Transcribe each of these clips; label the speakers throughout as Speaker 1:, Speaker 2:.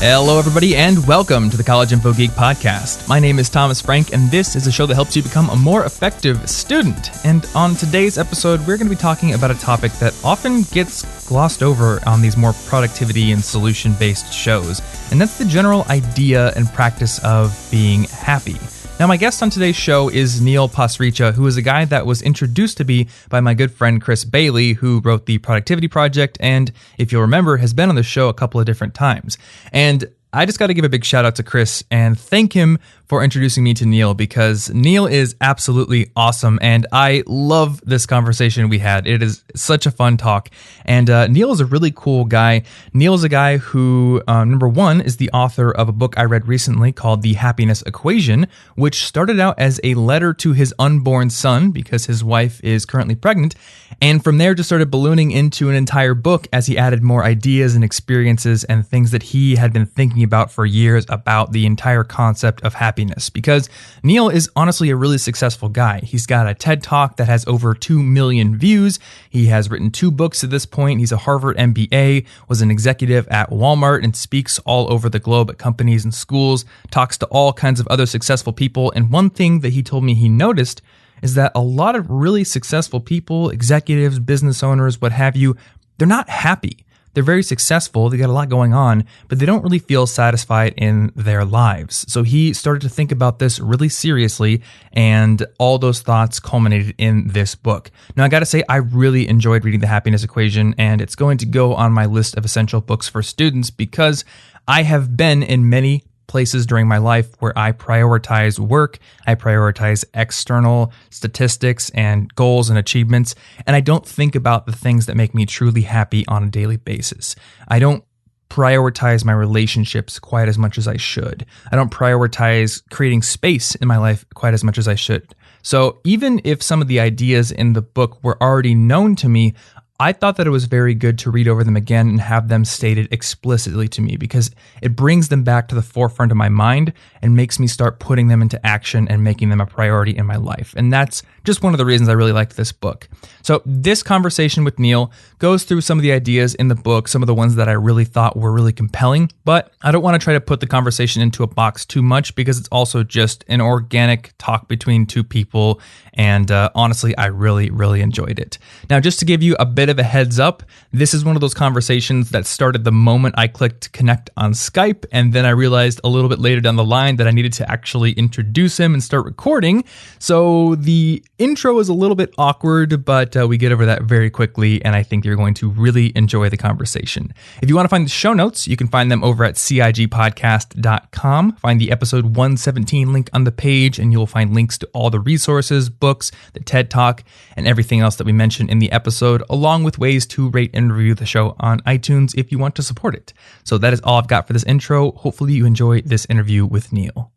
Speaker 1: Hello, everybody, and welcome to the College Info Geek Podcast. My name is Thomas Frank, and this is a show that helps you become a more effective student. And on today's episode, we're going to be talking about a topic that often gets glossed over on these more productivity and solution-based shows, and that's the general idea and practice of being happy. Now, my guest on today's show is Neil Pasricha, who is a guy that was introduced to me by my good friend Chris Bailey, who wrote the Productivity Project, and if you'll remember, has been on the show a couple of different times. And I just got to give a big shout out to Chris and thank him for introducing me to Neil, because Neil is absolutely awesome and I love this conversation we had. It is such a fun talk, and Neil is a really cool guy. Neil is a guy who, number one, is the author of a book I read recently called The Happiness Equation, which started out as a letter to his unborn son because his wife is currently pregnant, and from there just started ballooning into an entire book as he added more ideas and experiences and things that he had been thinking about for years about the entire concept of happiness. Because Neil is honestly a really successful guy. He's got a TED Talk that has over 2 million views. He has written 2 books at this point. He's a Harvard MBA, was an executive at Walmart, and speaks all over the globe at companies and schools, talks to all kinds of other successful people. And one thing that he told me he noticed is that a lot of really successful people, executives, business owners, what have you, they're not happy. They're very successful, they got a lot going on, but they don't really feel satisfied in their lives. So he started to think about this really seriously, and all those thoughts culminated in this book. Now, I gotta say, I really enjoyed reading The Happiness Equation, and it's going to go on my list of essential books for students because I have been in many places during my life where I prioritize work, I prioritize external statistics and goals and achievements, and I don't think about the things that make me truly happy on a daily basis. I don't prioritize my relationships quite as much as I should. I don't prioritize creating space in my life quite as much as I should. So even if some of the ideas in the book were already known to me, I thought that it was very good to read over them again and have them stated explicitly to me, because it brings them back to the forefront of my mind and makes me start putting them into action and making them a priority in my life. And that's just one of the reasons I really liked this book. So this conversation with Neil goes through some of the ideas in the book, some of the ones that I really thought were really compelling, but I don't want to try to put the conversation into a box too much because it's also just an organic talk between two people. And honestly, I really, really enjoyed it. Now, just to give you a bit of a heads up, this is one of those conversations that started the moment I clicked connect on Skype, and then I realized a little bit later down the line that I needed to actually introduce him and start recording. So the intro is a little bit awkward, but we get over that very quickly, and I think you're going to really enjoy the conversation. If you want to find the show notes, you can find them over at cigpodcast.com. Find the episode 117 link on the page, and you'll find links to all the resources, books, the TED Talk, and everything else that we mentioned in the episode, along with ways to rate and review the show on iTunes if you want to support it. So that is all I've got for this intro. Hopefully you enjoy this interview with Neil.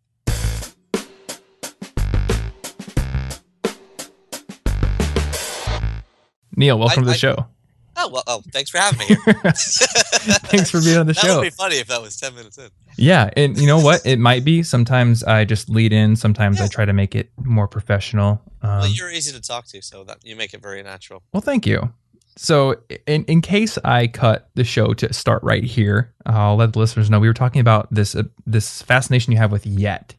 Speaker 1: Neil, welcome to the show.
Speaker 2: Thanks for having me here.
Speaker 1: Thanks for being on the show.
Speaker 2: That would be funny if that was 10 minutes in.
Speaker 1: Yeah, and you know what? It might be. Sometimes I just lead in. Sometimes I try to make it more professional.
Speaker 2: Well, you're easy to talk to, so that you make it very natural.
Speaker 1: Well, thank you. So in case I cut the show to start right here, I'll let the listeners know we were talking about this fascination you have with yet.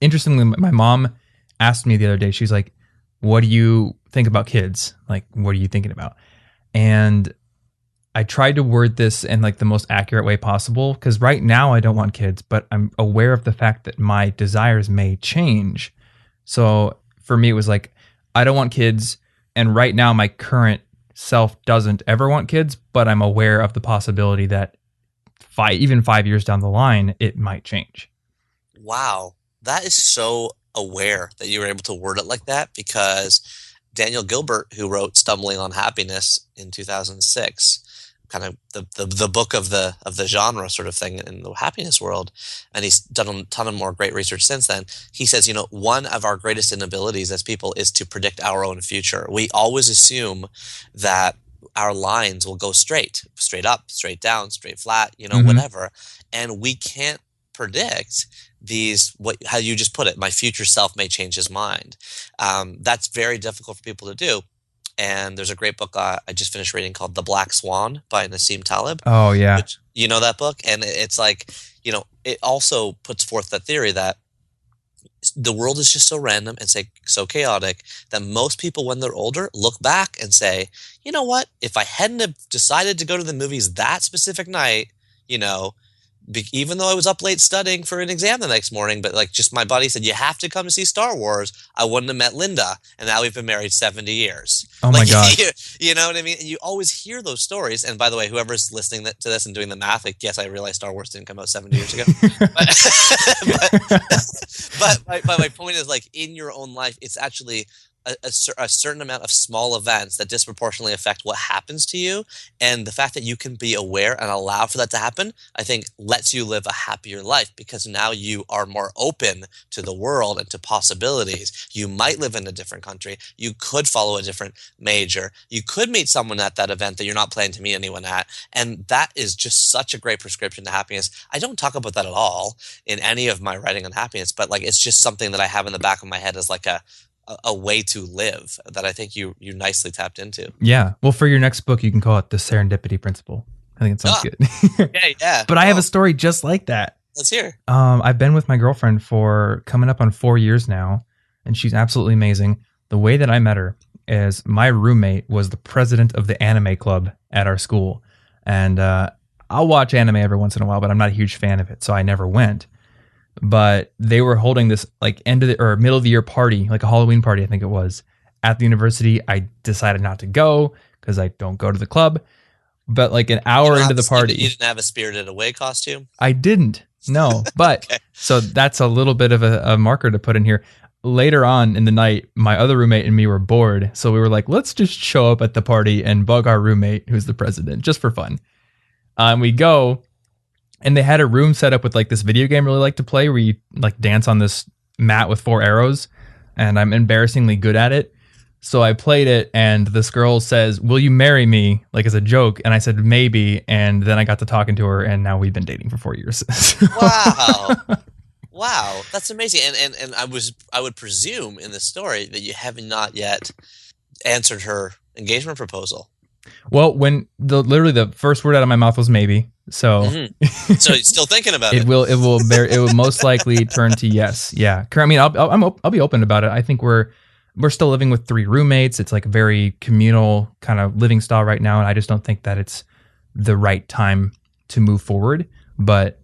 Speaker 1: Interestingly, my mom asked me the other day, she's like, what do you think about kids? Like, what are you thinking about? And I tried to word this in like the most accurate way possible, because right now I don't want kids, but I'm aware of the fact that my desires may change. So for me, it was like, I don't want kids. And right now my current self doesn't ever want kids, but I'm aware of the possibility that even 5 years down the line, it might change.
Speaker 2: Wow. That is so aware that you were able to word it like that, because Daniel Gilbert, who wrote Stumbling on Happiness in 2006, kind of the book of the genre sort of thing in the happiness world, and he's done a ton of more great research since then. He says, one of our greatest inabilities as people is to predict our own future. We always assume that our lines will go straight up, straight down, straight flat, whatever, and we can't predict how you just put it, my future self may change his mind. That's very difficult for people to do. And there's a great book I just finished reading called The Black Swan by Nassim Taleb.
Speaker 1: Oh, yeah.
Speaker 2: Which, you know that book? And it's like, it also puts forth the theory that the world is just so random and so chaotic that most people, when they're older, look back and say, you know what? If I hadn't have decided to go to the movies that specific night, even though I was up late studying for an exam the next morning, but like just my buddy said, you have to come to see Star Wars, I wouldn't have met Linda. And now we've been married 70 years.
Speaker 1: Oh my God.
Speaker 2: You know what I mean? And you always hear those stories. And by the way, whoever's listening to this and doing the math, like, yes, I realize Star Wars didn't come out 70 years ago. but my point is, like, in your own life, it's actually a certain amount of small events that disproportionately affect what happens to you. And the fact that you can be aware and allow for that to happen, I think lets you live a happier life, because now you are more open to the world and to possibilities. You might live in a different country. You could follow a different major. You could meet someone at that event that you're not planning to meet anyone at. And that is just such a great prescription to happiness. I don't talk about that at all in any of my writing on happiness, but like, it's just something that I have in the back of my head as like a way to live that I think you nicely tapped into.
Speaker 1: Yeah. Well, for your next book, you can call it The Serendipity Principle. I think it sounds good.
Speaker 2: Yeah.
Speaker 1: But I have a story just like that.
Speaker 2: Let's hear.
Speaker 1: I've been with my girlfriend for coming up on 4 years now, and she's absolutely amazing. The way that I met her is my roommate was the president of the anime club at our school. And I'll watch anime every once in a while, but I'm not a huge fan of it, so I never went. But they were holding this like middle of the year party, like a Halloween party, I think it was, at the university. I decided not to go because I don't go to the club. But like an hour into the party,
Speaker 2: you didn't have a Spirited Away costume?
Speaker 1: I didn't. No, but
Speaker 2: Okay.
Speaker 1: So that's a little bit of a marker to put in here. Later on in the night, my other roommate and me were bored, so we were like, let's just show up at the party and bug our roommate, who's the president, just for fun. And we go. And they had a room set up with like this video game I really like to play, where you like dance on this mat with 4 arrows, and I'm embarrassingly good at it. So I played it, and this girl says, "Will you marry me?" like as a joke. And I said, maybe. And then I got to talking to her, and now we've been dating for 4 years.
Speaker 2: Wow. That's amazing. And I would presume in the story that you have not yet answered her engagement proposal.
Speaker 1: Well, when literally the first word out of my mouth was maybe. So,
Speaker 2: So you're still thinking about it.
Speaker 1: It will most likely turn to yes. Yeah. I mean, I'll be open about it. I think we're still living with 3 roommates. It's like a very communal kind of living style right now. And I just don't think that it's the right time to move forward, but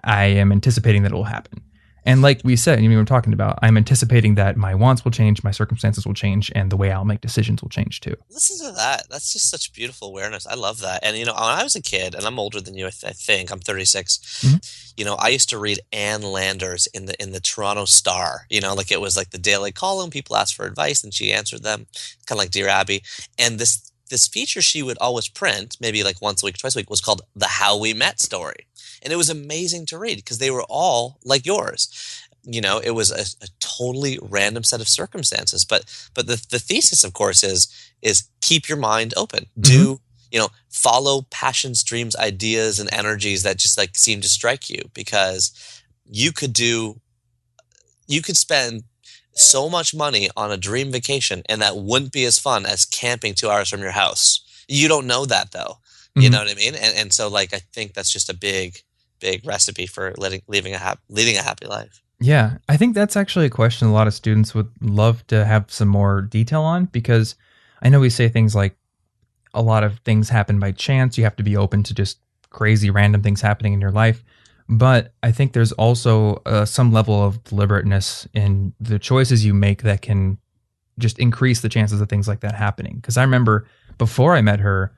Speaker 1: I am anticipating that it will happen. And like we said, we were talking about, I'm anticipating that my wants will change, my circumstances will change, and the way I'll make decisions will change too.
Speaker 2: Listen to that. That's just such beautiful awareness. I love that. And, when I was a kid, and I'm older than you, I think, I'm 36, I used to read Ann Landers in the Toronto Star, like it was like the daily column. People asked for advice and she answered them, kind of like Dear Abby. And this feature she would always print, maybe like once a week, twice a week, was called The How We Met Story. And it was amazing to read because they were all like yours. It was a totally random set of circumstances. But the thesis, of course, is keep your mind open. Do, follow passions, dreams, ideas, and energies that just like seem to strike you, because you could spend so much money on a dream vacation and that wouldn't be as fun as camping 2 hours from your house. You don't know that though. You know what I mean? And so like, I think that's just a big recipe for leading a happy life.
Speaker 1: Yeah, I think that's actually a question a lot of students would love to have some more detail on, because I know we say things like a lot of things happen by chance. You have to be open to just crazy random things happening in your life. But I think there's also some level of deliberateness in the choices you make that can just increase the chances of things like that happening. Because I remember before I met her,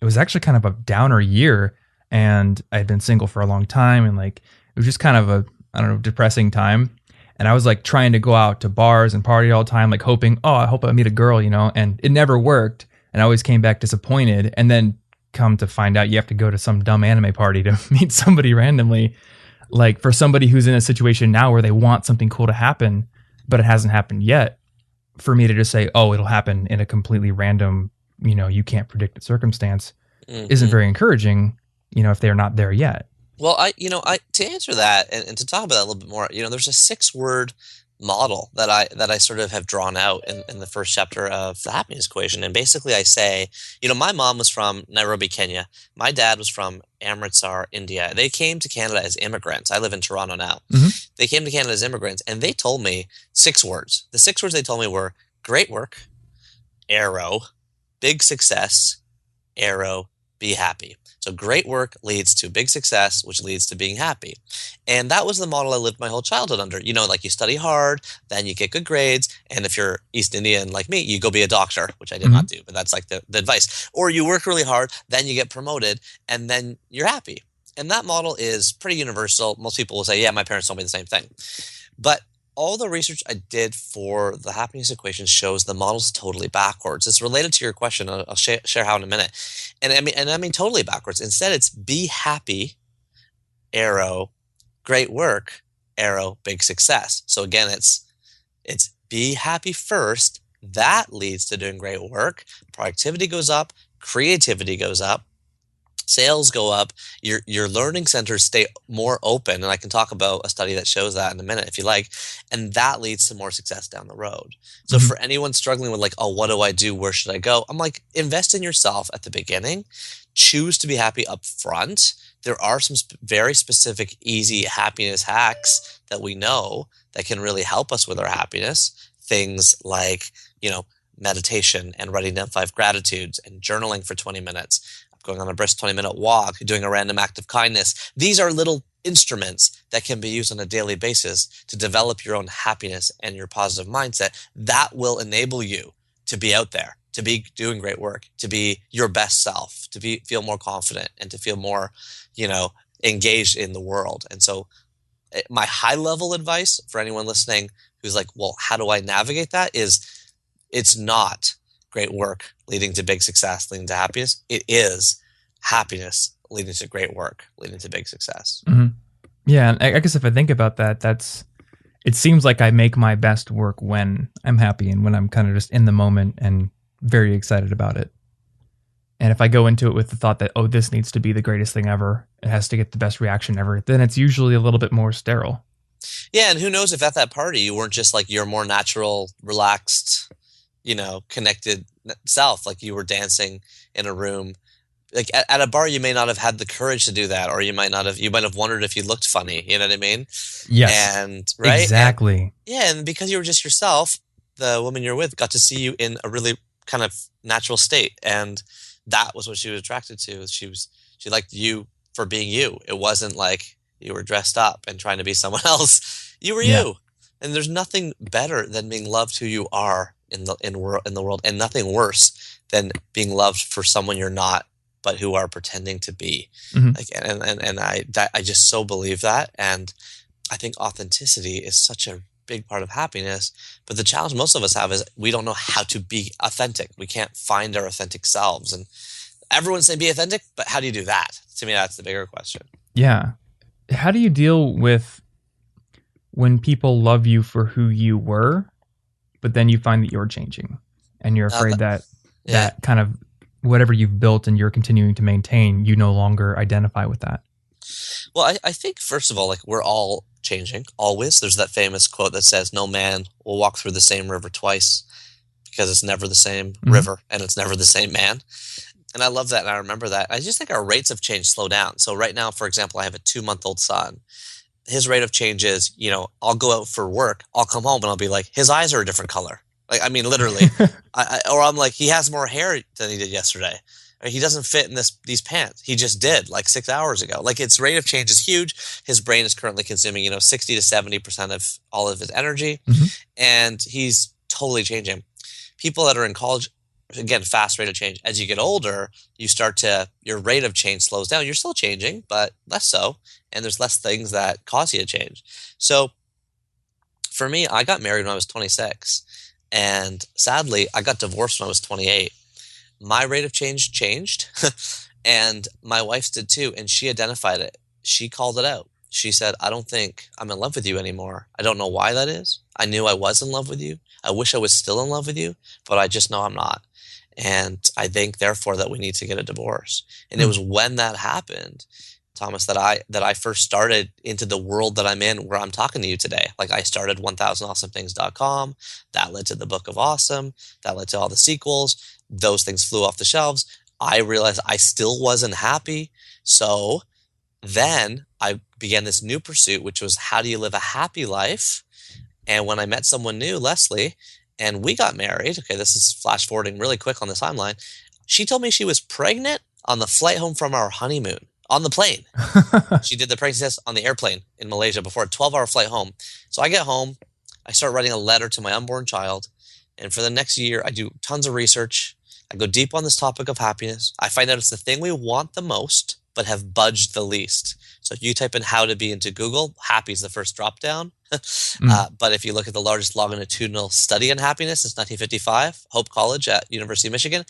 Speaker 1: it was actually kind of a downer year, and I'd been single for a long time, and like it was just kind of a, I don't know, depressing time. And I was like trying to go out to bars and party all the time, like hoping, I hope I meet a girl, and it never worked. And I always came back disappointed. And then come to find out you have to go to some dumb anime party to meet somebody randomly. Like for somebody who's in a situation now where they want something cool to happen, but it hasn't happened yet, for me to just say, it'll happen in a completely random, you can't predict the circumstance, isn't very encouraging, if they're not there yet.
Speaker 2: Well, I to answer that and to talk about that a little bit more, there's a 6-word model that I sort of have drawn out in the first chapter of the happiness equation. And basically I say, my mom was from Nairobi, Kenya. My dad was from Amritsar, India. They came to Canada as immigrants. I live in Toronto now.
Speaker 1: Mm-hmm.
Speaker 2: They came to Canada as immigrants, and they told me 6 words. The 6 words they told me were great work, arrow, big success, arrow, be happy. So great work leads to big success, which leads to being happy. And that was the model I lived my whole childhood under. Like you study hard, then you get good grades. And if you're East Indian like me, you go be a doctor, which I did not do, but that's like the advice. Or you work really hard, then you get promoted, and then you're happy. And that model is pretty universal. Most people will say, yeah, my parents told me the same thing. But all the research I did for the happiness equation shows the model's totally backwards. It's related to your question. I'll share how in a minute. And I mean totally backwards. Instead, it's be happy, arrow, great work, arrow, big success. So again, it's be happy first. That leads to doing great work. Productivity goes up. Creativity goes up. Sales go up, your learning centers stay more open, and I can talk about a study that shows that in a minute if you like, and that leads to more success down the road. So for anyone struggling with what do I do, where should I go? I'm like, invest in yourself at the beginning, choose to be happy up front. There are some very specific, easy happiness hacks that we know that can really help us with our happiness. Things like, meditation and writing down 5 gratitudes and journaling for 20 minutes. Going on a brisk 20-minute walk, doing a random act of kindness. These are little instruments that can be used on a daily basis to develop your own happiness and your positive mindset. That will enable you to be out there, to be doing great work, to be your best self, to feel more confident, and to feel more, engaged in the world. And so my high-level advice for anyone listening who's like, well, how do I navigate that is it's not great work leading to big success, leading to happiness. It is happiness leading to great work, leading to big success.
Speaker 1: Mm-hmm. Yeah, and I guess if I think about that, it seems like I make my best work when I'm happy and when I'm kind of just in the moment and very excited about it. And if I go into it with the thought that, oh, this needs to be the greatest thing ever, it has to get the best reaction ever, then it's usually a little bit more sterile.
Speaker 2: Yeah, and who knows if at that party you weren't just like your more natural, relaxed, connected self, like you were dancing in a room. Like at a bar, you may not have had the courage to do that, or you might have wondered if you looked funny. You know what I mean?
Speaker 1: Yes.
Speaker 2: And right?
Speaker 1: Exactly.
Speaker 2: And because you were just yourself, the woman you're with got to see you in a really kind of natural state. And that was what she was attracted to. She liked you for being you. It wasn't like you were dressed up and trying to be someone else. You were you. And there's nothing better than being loved who you are in the world, and nothing worse than being loved for someone you're not, but who are pretending to be. Mm-hmm. And I just so believe that, and I think authenticity is such a big part of happiness. But the challenge most of us have is we don't know how to be authentic. We can't find our authentic selves, and everyone's saying be authentic, but how do you do that? To me, that's the bigger question. Yeah,
Speaker 1: how do you deal with when people love you for who you were, but then you find that you're changing and you're afraid that kind of whatever you've built and you're continuing to maintain, you no longer identify with that?
Speaker 2: Well, I think, first of all, like we're all changing, always. There's that famous quote that says, no man will walk through the same river twice because it's never the same river and it's never the same man. And I love that, and I remember that. I just think our rates of change slow down. So right now, for example, I have a 2-month-old son. His rate of change is, I'll go out for work, I'll come home, and I'll be like, his eyes are a different color. Like, I mean, literally. Or I'm like, he has more hair than he did yesterday. Or he doesn't fit in these pants. He just did, like 6 hours ago. Like, its rate of change is huge. His brain is currently consuming, 60 to 70% of all of his energy. Mm-hmm. And he's totally changing. People that are in college, again, fast rate of change. As you get older, your rate of change slows down. You're still changing, but less so. And there's less things that cause you to change. So for me, I got married when I was 26. And sadly, I got divorced when I was 28. My rate of change changed. And my wife's did too. And she identified it. She called it out. She said, I don't think I'm in love with you anymore. I don't know why that is. I knew I was in love with you. I wish I was still in love with you, but I just know I'm not. And I think, therefore, that we need to get a divorce. And it was when that happened Thomas, that I first started into the world that I'm in, where I'm talking to you today. Like, I started 1000awesomethings.com. That led to the Book of Awesome. That led to all the sequels. Those things flew off the shelves. I realized I still wasn't happy. So then I began this new pursuit, which was, how do you live a happy life? And when I met someone new, Leslie, and we got married, okay, this is flash forwarding really quick on the timeline. She told me she was pregnant on the flight home from our honeymoon, on the plane. She did the pregnancy test on the airplane in Malaysia before a 12-hour flight home. So I get home, I start writing a letter to my unborn child, and for the next year, I do tons of research. I go deep on this topic of happiness. I find out it's the thing we want the most, but have budged the least. So if you type in how to be into Google, happy is the first drop down. But if you look at the largest longitudinal study on happiness since 1955, Hope College at University of Michigan,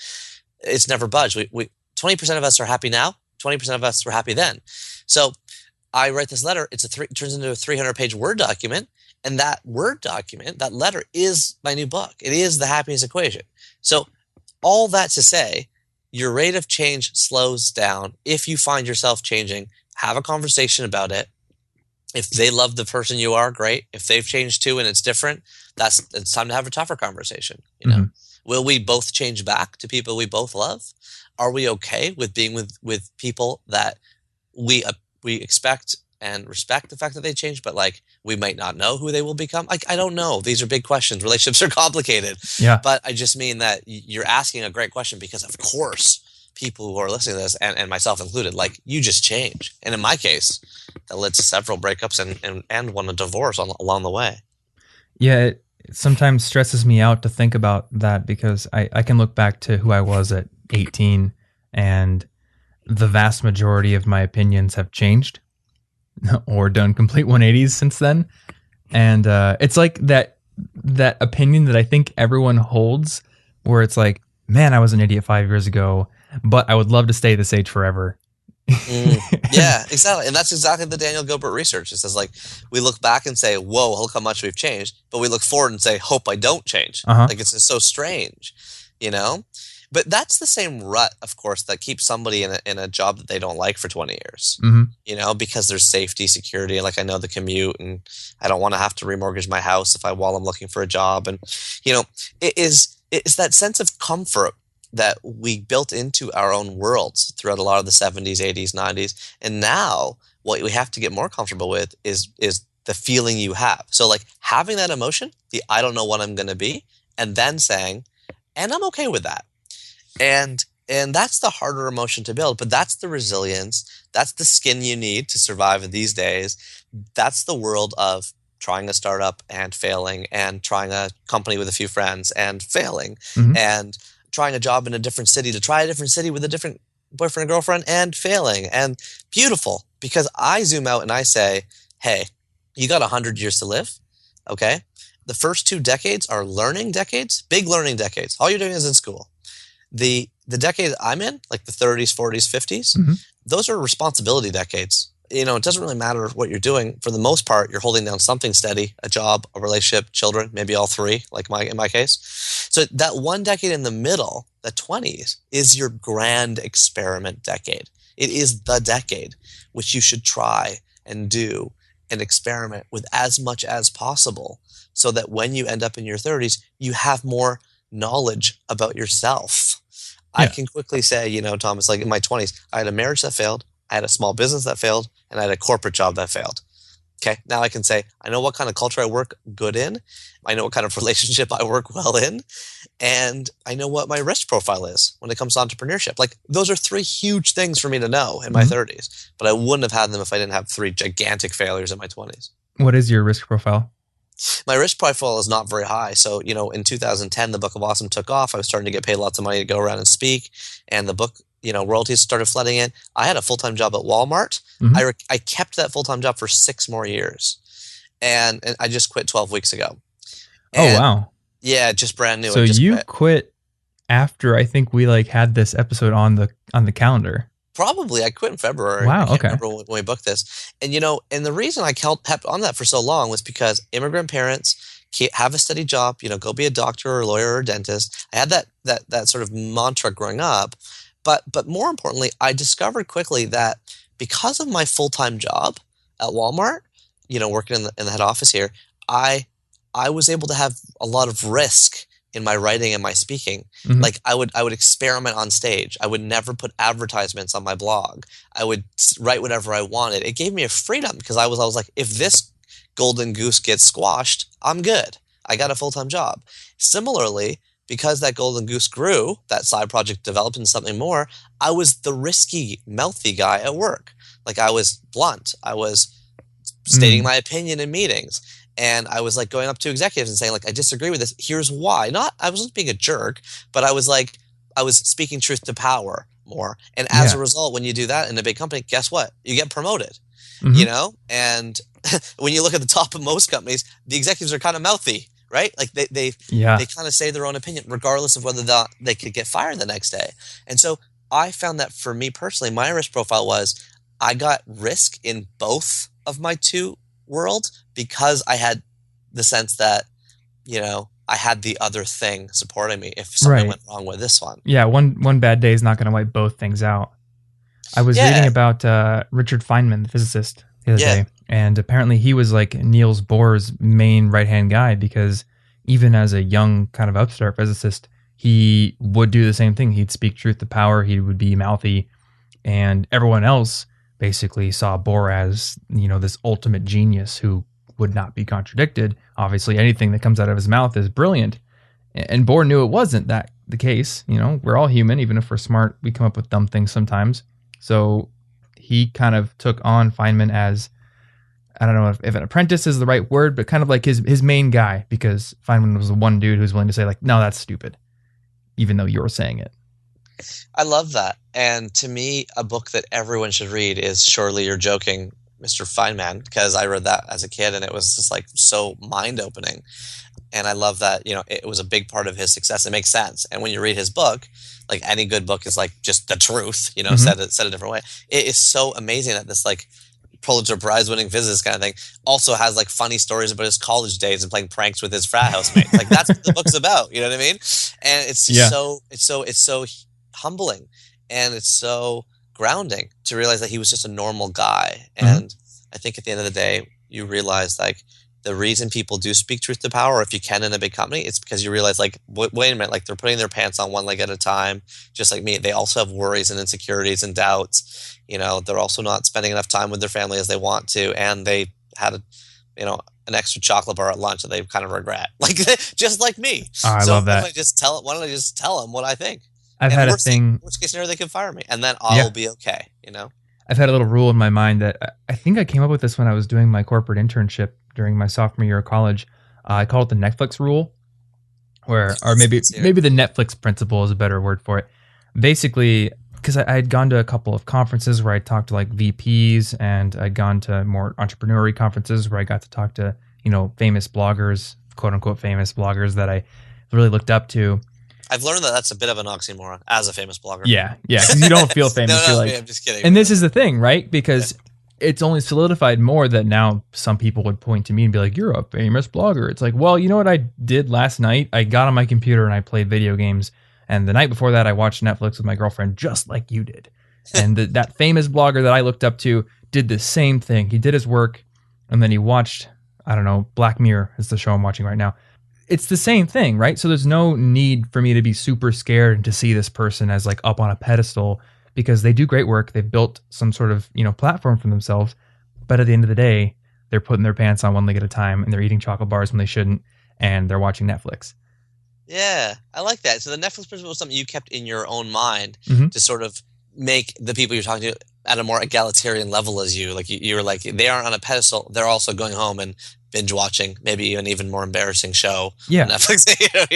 Speaker 2: it's never budged. 20% of us are happy now. 20% of us were happy then. So I write this letter. It turns into a 300-page Word document. And that Word document, that letter, is my new book. It is the happiness equation. So all that to say, your rate of change slows down. If you find yourself changing, have a conversation about it. If they love the person you are, great. If they've changed too and it's different, it's time to have a tougher conversation. You know, will we both change back to people we both love? Are we okay with being with people that we expect and respect the fact that they change, but like we might not know who they will become? Like, I don't know. These are big questions. Relationships are complicated.
Speaker 1: Yeah.
Speaker 2: But I just mean that you're asking a great question because, of course, people who are listening to this, and myself included, like, you just change. And in my case, that led to several breakups and one a divorce along the way.
Speaker 1: Yeah, it sometimes stresses me out to think about that because I can look back to who I was at 18 and the vast majority of my opinions have changed or done complete 180s since then. And it's like that opinion that I think everyone holds where it's like, man, I was an idiot 5 years ago, but I would love to stay this age forever.
Speaker 2: Yeah, exactly. And that's exactly the Daniel Gilbert research. It says, like, we look back and say, whoa, look how much we've changed. But we look forward and say, hope I don't change. Like, it's so strange, you know? But that's the same rut, of course, that keeps somebody in a job that they don't like for 20 years, you know, because there's safety, security. Like, I know the commute and I don't want to have to remortgage my house while I'm looking for a job. And, you know, it's that sense of comfort that we built into our own worlds throughout a lot of the 70s, 80s, 90s. And now what we have to get more comfortable with is the feeling you have. So, like, having that emotion, the I don't know what I'm going to be, and then saying, and I'm okay with that. And that's the harder emotion to build, but that's the resilience. That's the skin you need to survive these days. That's the world of trying a startup and failing, and trying a company with a few friends and failing, and trying a job in a different city to try a different city with a different boyfriend or girlfriend and failing. And beautiful, because I zoom out and I say, hey, you got 100 years to live, okay? The first 2 decades are learning decades, big learning decades. All you're doing is in school. The decade I'm in, like the 30s, 40s, 50s, those are responsibility decades. You know, it doesn't really matter what you're doing. For the most part, you're holding down something steady, a job, a relationship, children, maybe all three, like in my case. So that one decade in the middle, the 20s, is your grand experiment decade. It is the decade which you should try and do and experiment with as much as possible, so that when you end up in your 30s, you have more knowledge about yourself. I can quickly say, you know, Thomas, like in my 20s, I had a marriage that failed, I had a small business that failed, and I had a corporate job that failed. Okay, now I can say, I know what kind of culture I work good in, I know what kind of relationship I work well in, and I know what my risk profile is when it comes to entrepreneurship. Like, those are 3 huge things for me to know in my 30s, but I wouldn't have had them if I didn't have 3 gigantic failures in my 20s.
Speaker 1: What is your risk profile?
Speaker 2: My risk profile is not very high. So, you know, in 2010, the Book of Awesome took off. I was starting to get paid lots of money to go around and speak, and the book, you know, royalties started flooding in. I had a full-time job at Walmart. I kept that full-time job for 6 more years, and I just quit 12 weeks ago. And,
Speaker 1: oh, wow.
Speaker 2: Yeah, just brand new.
Speaker 1: So you quit after I think we like had this episode on the calendar.
Speaker 2: Probably. I quit in February.
Speaker 1: Wow,
Speaker 2: I can't
Speaker 1: okay.
Speaker 2: remember when we booked this. And, you know, and the reason I kept on that for so long was because immigrant parents have a steady job, you know, go be a doctor or a lawyer or a dentist. I had that sort of mantra growing up. But more importantly, I discovered quickly that because of my full-time job at Walmart, working in the head office here, I was able to have a lot of risk in my writing and my speaking.
Speaker 1: Mhm.
Speaker 2: Like I would experiment on stage. I would never put advertisements on my blog. I would write whatever I wanted. It gave me a freedom because I was like, if this golden goose gets squashed, I'm good. I got a full-time job. Similarly, because that golden goose grew, that side project developed into something more, I was the risky, mouthy guy at work. Like I was blunt. I was stating my opinion in meetings. And I was like going up to executives and saying, like, I disagree with this. Here's why. I wasn't being a jerk, but I was speaking truth to power more. And as a result, when you do that in a big company, guess what? You get promoted, And when you look at the top of most companies, the executives are kind of mouthy, right? Like they kind of say their own opinion, regardless of whether they could get fired the next day. And so I found that for me personally, my risk profile was I got risk in both of my two worlds because I had the sense that, I had the other thing supporting me if something went wrong with this one.
Speaker 1: Yeah, one bad day is not going to wipe both things out. I was reading about Richard Feynman, the physicist, the other day, and apparently he was like Niels Bohr's main right-hand guy because even as a young kind of upstart physicist, he would do the same thing. He'd speak truth to power. He would be mouthy, and everyone else basically saw Bohr as, this ultimate genius who would not be contradicted. Obviously, anything that comes out of his mouth is brilliant. And Bohr knew it wasn't that the case. We're all human. Even if we're smart, we come up with dumb things sometimes. So he kind of took on Feynman as, I don't know if an apprentice is the right word, but kind of like his main guy, because Feynman was the one dude who was willing to say, like, no, that's stupid, even though you're saying it.
Speaker 2: I love that. And to me, a book that everyone should read is Surely You're Joking, Mr. Feynman, because I read that as a kid and it was just like so mind-opening. And I love that, it was a big part of his success. It makes sense. And when you read his book, like any good book is like just the truth, said a different way. It is so amazing that this like Pulitzer Prize winning physicist kind of thing also has like funny stories about his college days and playing pranks with his frat housemates. Like that's what the book's about. You know what I mean? And it's so humbling and it's so grounding to realize that he was just a normal guy. And I think at the end of the day, you realize like the reason people do speak truth to power, if you can in a big company, it's because you realize like, wait a minute, like they're putting their pants on one leg at a time, just like me. They also have worries and insecurities and doubts. They're also not spending enough time with their family as they want to. And they had an extra chocolate bar at lunch that they kind of regret, like just like me.
Speaker 1: Oh, I love that.
Speaker 2: Why don't I just tell them what I think?
Speaker 1: I've had
Speaker 2: worst case scenario, they can fire me, and then I'll be okay.
Speaker 1: I've had a little rule in my mind that I think I came up with this when I was doing my corporate internship during my sophomore year of college. I call it the Netflix rule, or maybe the Netflix principle is a better word for it. Basically, because I had gone to a couple of conferences where I talked to like VPs, and I'd gone to more entrepreneurial conferences where I got to talk to famous bloggers, quote unquote famous bloggers that I really looked up to.
Speaker 2: I've learned that that's a bit of an oxymoron as a famous blogger.
Speaker 1: Yeah, because you don't feel famous.
Speaker 2: No,
Speaker 1: you're like,
Speaker 2: I'm just kidding.
Speaker 1: And this is the thing, right? Because it's only solidified more that now some people would point to me and be like, you're a famous blogger. It's like, well, you know what I did last night? I got on my computer and I played video games. And the night before that, I watched Netflix with my girlfriend, just like you did. And that famous blogger that I looked up to did the same thing. He did his work, and then he watched, I don't know, Black Mirror is the show I'm watching right now. It's the same thing, right? So there's no need for me to be super scared and to see this person as like up on a pedestal, because they do great work. They've built some sort of, platform for themselves. But at the end of the day, they're putting their pants on one leg at a time, and they're eating chocolate bars when they shouldn't, and they're watching Netflix.
Speaker 2: Yeah, I like that. So the Netflix principle is something you kept in your own mind to sort of make the people you're talking to at a more egalitarian level as you. Like you were like, they aren't on a pedestal. They're also going home and binge watching maybe an even more embarrassing show on Netflix,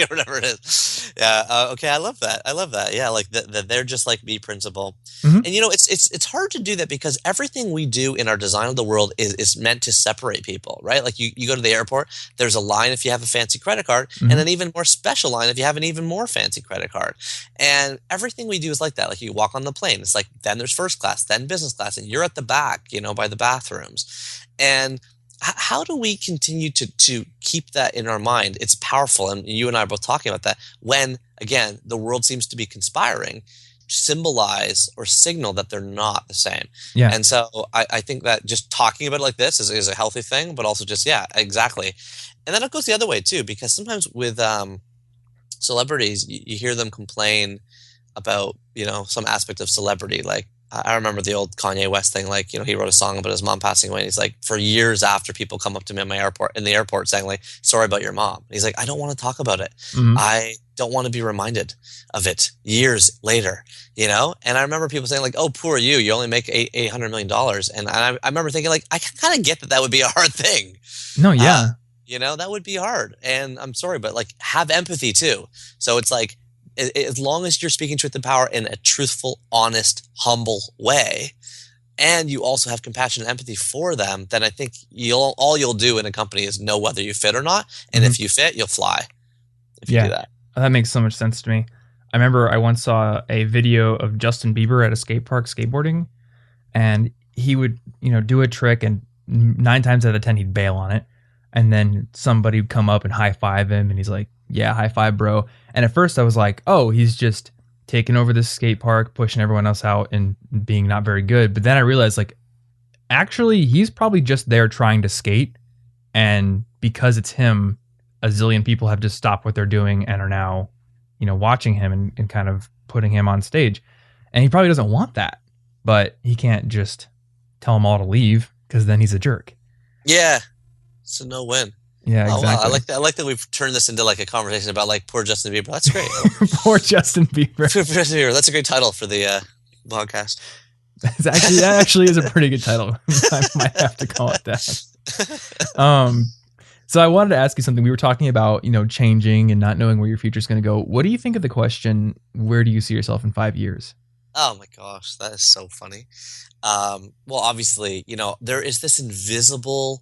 Speaker 2: whatever it is. Yeah. Okay. I love that. Yeah. Like the they're just like me principle. And it's hard to do that because everything we do in our design of the world is meant to separate people, right? Like you go to the airport, there's a line if you have a fancy credit card, and an even more special line if you have an even more fancy credit card. And everything we do is like that. Like you walk on the plane, it's like then there's first class, then business class, and you're at the back, by the bathrooms. And how do we continue to keep that in our mind? It's powerful, and you and I are both talking about that when, again, the world seems to be conspiring symbolize or signal that they're not the same.
Speaker 1: Yeah.
Speaker 2: And so I think that just talking about it like this is a healthy thing, but also just, yeah, exactly. And then it goes the other way too, because sometimes with celebrities, you hear them complain about, some aspect of celebrity. Like, I remember the old Kanye West thing. Like, he wrote a song about his mom passing away. And he's like, for years after, people come up to me in the airport saying like, sorry about your mom. And he's like, I don't want to talk about it.
Speaker 1: Mm-hmm.
Speaker 2: I don't want to be reminded of it years later, And I remember people saying like, oh, poor you. You only make $800 million. And I remember thinking like, I kind of get that would be a hard thing.
Speaker 1: No, yeah.
Speaker 2: That would be hard. And I'm sorry, but like, have empathy too. So it's like, as long as you're speaking truth to power in a truthful, honest, humble way, and you also have compassion and empathy for them, then I think all you'll do in a company is know whether you fit or not. And if you fit, you'll fly. If you do that.
Speaker 1: That makes so much sense to me. I remember I once saw a video of Justin Bieber at a skate park skateboarding, and he would, do a trick, and 9 times out of 10 he'd bail on it. And then somebody would come up and high five him, and he's like, yeah, high five, bro. And at first I was like, oh, he's just taking over this skate park, pushing everyone else out and being not very good. But then I realized like, actually, he's probably just there trying to skate. And because it's him, a zillion people have just stopped what they're doing and are now, watching him and kind of putting him on stage. And he probably doesn't want that, but he can't just tell them all to leave because then he's a jerk.
Speaker 2: Yeah. It's a no-win.
Speaker 1: Yeah, exactly.
Speaker 2: Wow. I like that we've turned this into like a conversation about like poor Justin Bieber. That's great.
Speaker 1: Poor Justin Bieber.
Speaker 2: That's a great title for the podcast.
Speaker 1: That actually is a pretty good title. I might have to call it that. So I wanted to ask you something. We were talking about, changing and not knowing where your future is going to go. What do you think of the question, where do you see yourself in 5 years?
Speaker 2: Oh my gosh, that is so funny. Well, obviously, there is this invisible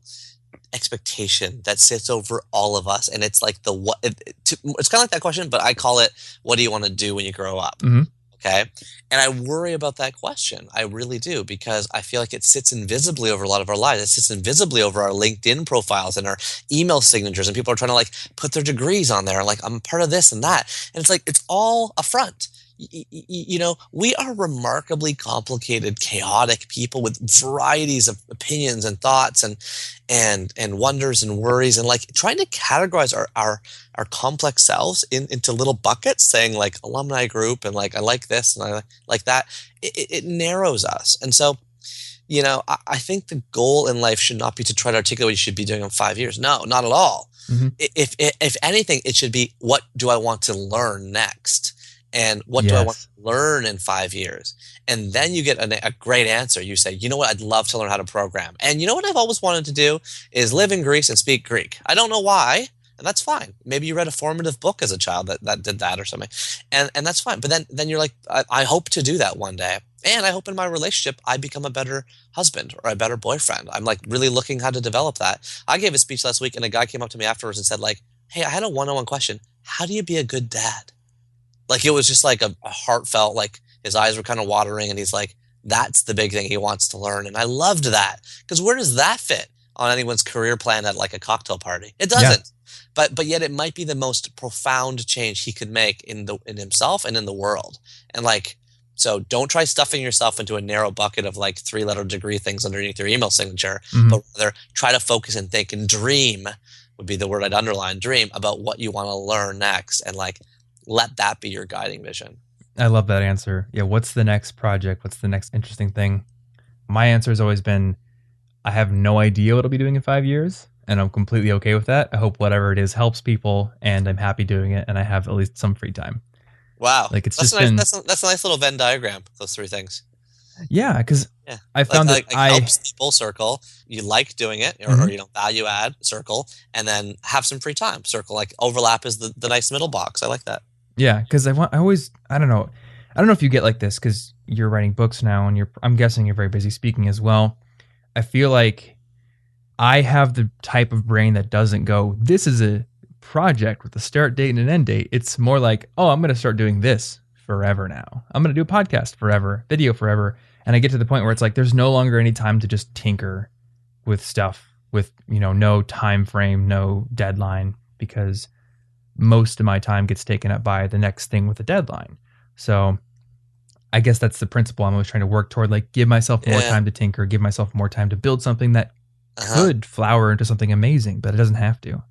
Speaker 2: expectation that sits over all of us, and it's like it's kind of like that question, but I call it, what do you want to do when you grow up?
Speaker 1: Mm-hmm.
Speaker 2: Okay. And I worry about that question. I really do, because I feel like it sits invisibly over a lot of our lives. It sits invisibly over our LinkedIn profiles and our email signatures, and people are trying to like put their degrees on there, like I'm part of this and that. And it's like, it's all a front. We are remarkably complicated, chaotic people with varieties of opinions and thoughts and wonders and worries, and like trying to categorize our complex selves into little buckets, saying like alumni group and like I like this and I like that. It narrows us. And so, I think the goal in life should not be to try to articulate what you should be doing in 5 years. No, not at all. Mm-hmm. If anything, it should be, what do I want to learn next? And what do I want to learn in 5 years? And then you get a great answer. You say, you know what? I'd love to learn how to program. And you know what I've always wanted to do is live in Greece and speak Greek. I don't know why, and that's fine. Maybe you read a formative book as a child that did that or something. And that's fine. But then you're like, I hope to do that one day. And I hope in my relationship, I become a better husband or a better boyfriend. I'm like really looking how to develop that. I gave a speech last week, and a guy came up to me afterwards and said like, hey, I had a one-on-one question. How do you be a good dad? Like, it was just like a heartfelt, like his eyes were kind of watering, and he's like, that's the big thing he wants to learn. And I loved that, because where does that fit on anyone's career plan at like a cocktail party? It doesn't. Yeah. But yet it might be the most profound change he could make in himself and in the world. And like, so don't try stuffing yourself into a narrow bucket of like 3-letter degree things underneath your email signature, but rather try to focus and think and dream would be the word I'd underline, dream about what you want to learn next, and like, let that be your guiding vision.
Speaker 1: I love that answer. Yeah. What's the next project? What's the next interesting thing? My answer has always been, I have no idea what I'll be doing in 5 years, and I'm completely okay with that. I hope whatever it is helps people, and I'm happy doing it, and I have at least some free time.
Speaker 2: Wow.
Speaker 1: Like, it's
Speaker 2: that's
Speaker 1: just
Speaker 2: that's a nice little Venn diagram, those 3 things.
Speaker 1: Yeah, because I found
Speaker 2: like helps people, circle, you like doing it, or value add, circle, and then have some free time, circle. Like, overlap is the nice middle box. I like that.
Speaker 1: Yeah, because I don't know if you get like this, because you're writing books now, and I'm guessing you're very busy speaking as well. I feel like I have the type of brain that doesn't go, this is a project with a start date and an end date. It's more like, oh, I'm going to start doing this forever now. I'm going to do a podcast forever, video forever. And I get to the point where it's like, there's no longer any time to just tinker with stuff with, no time frame, no deadline, because most of my time gets taken up by the next thing with a deadline. So I guess that's the principle I'm always trying to work toward. Like, give myself more time to tinker, give myself more time to build something that could flower into something amazing, but it doesn't have to.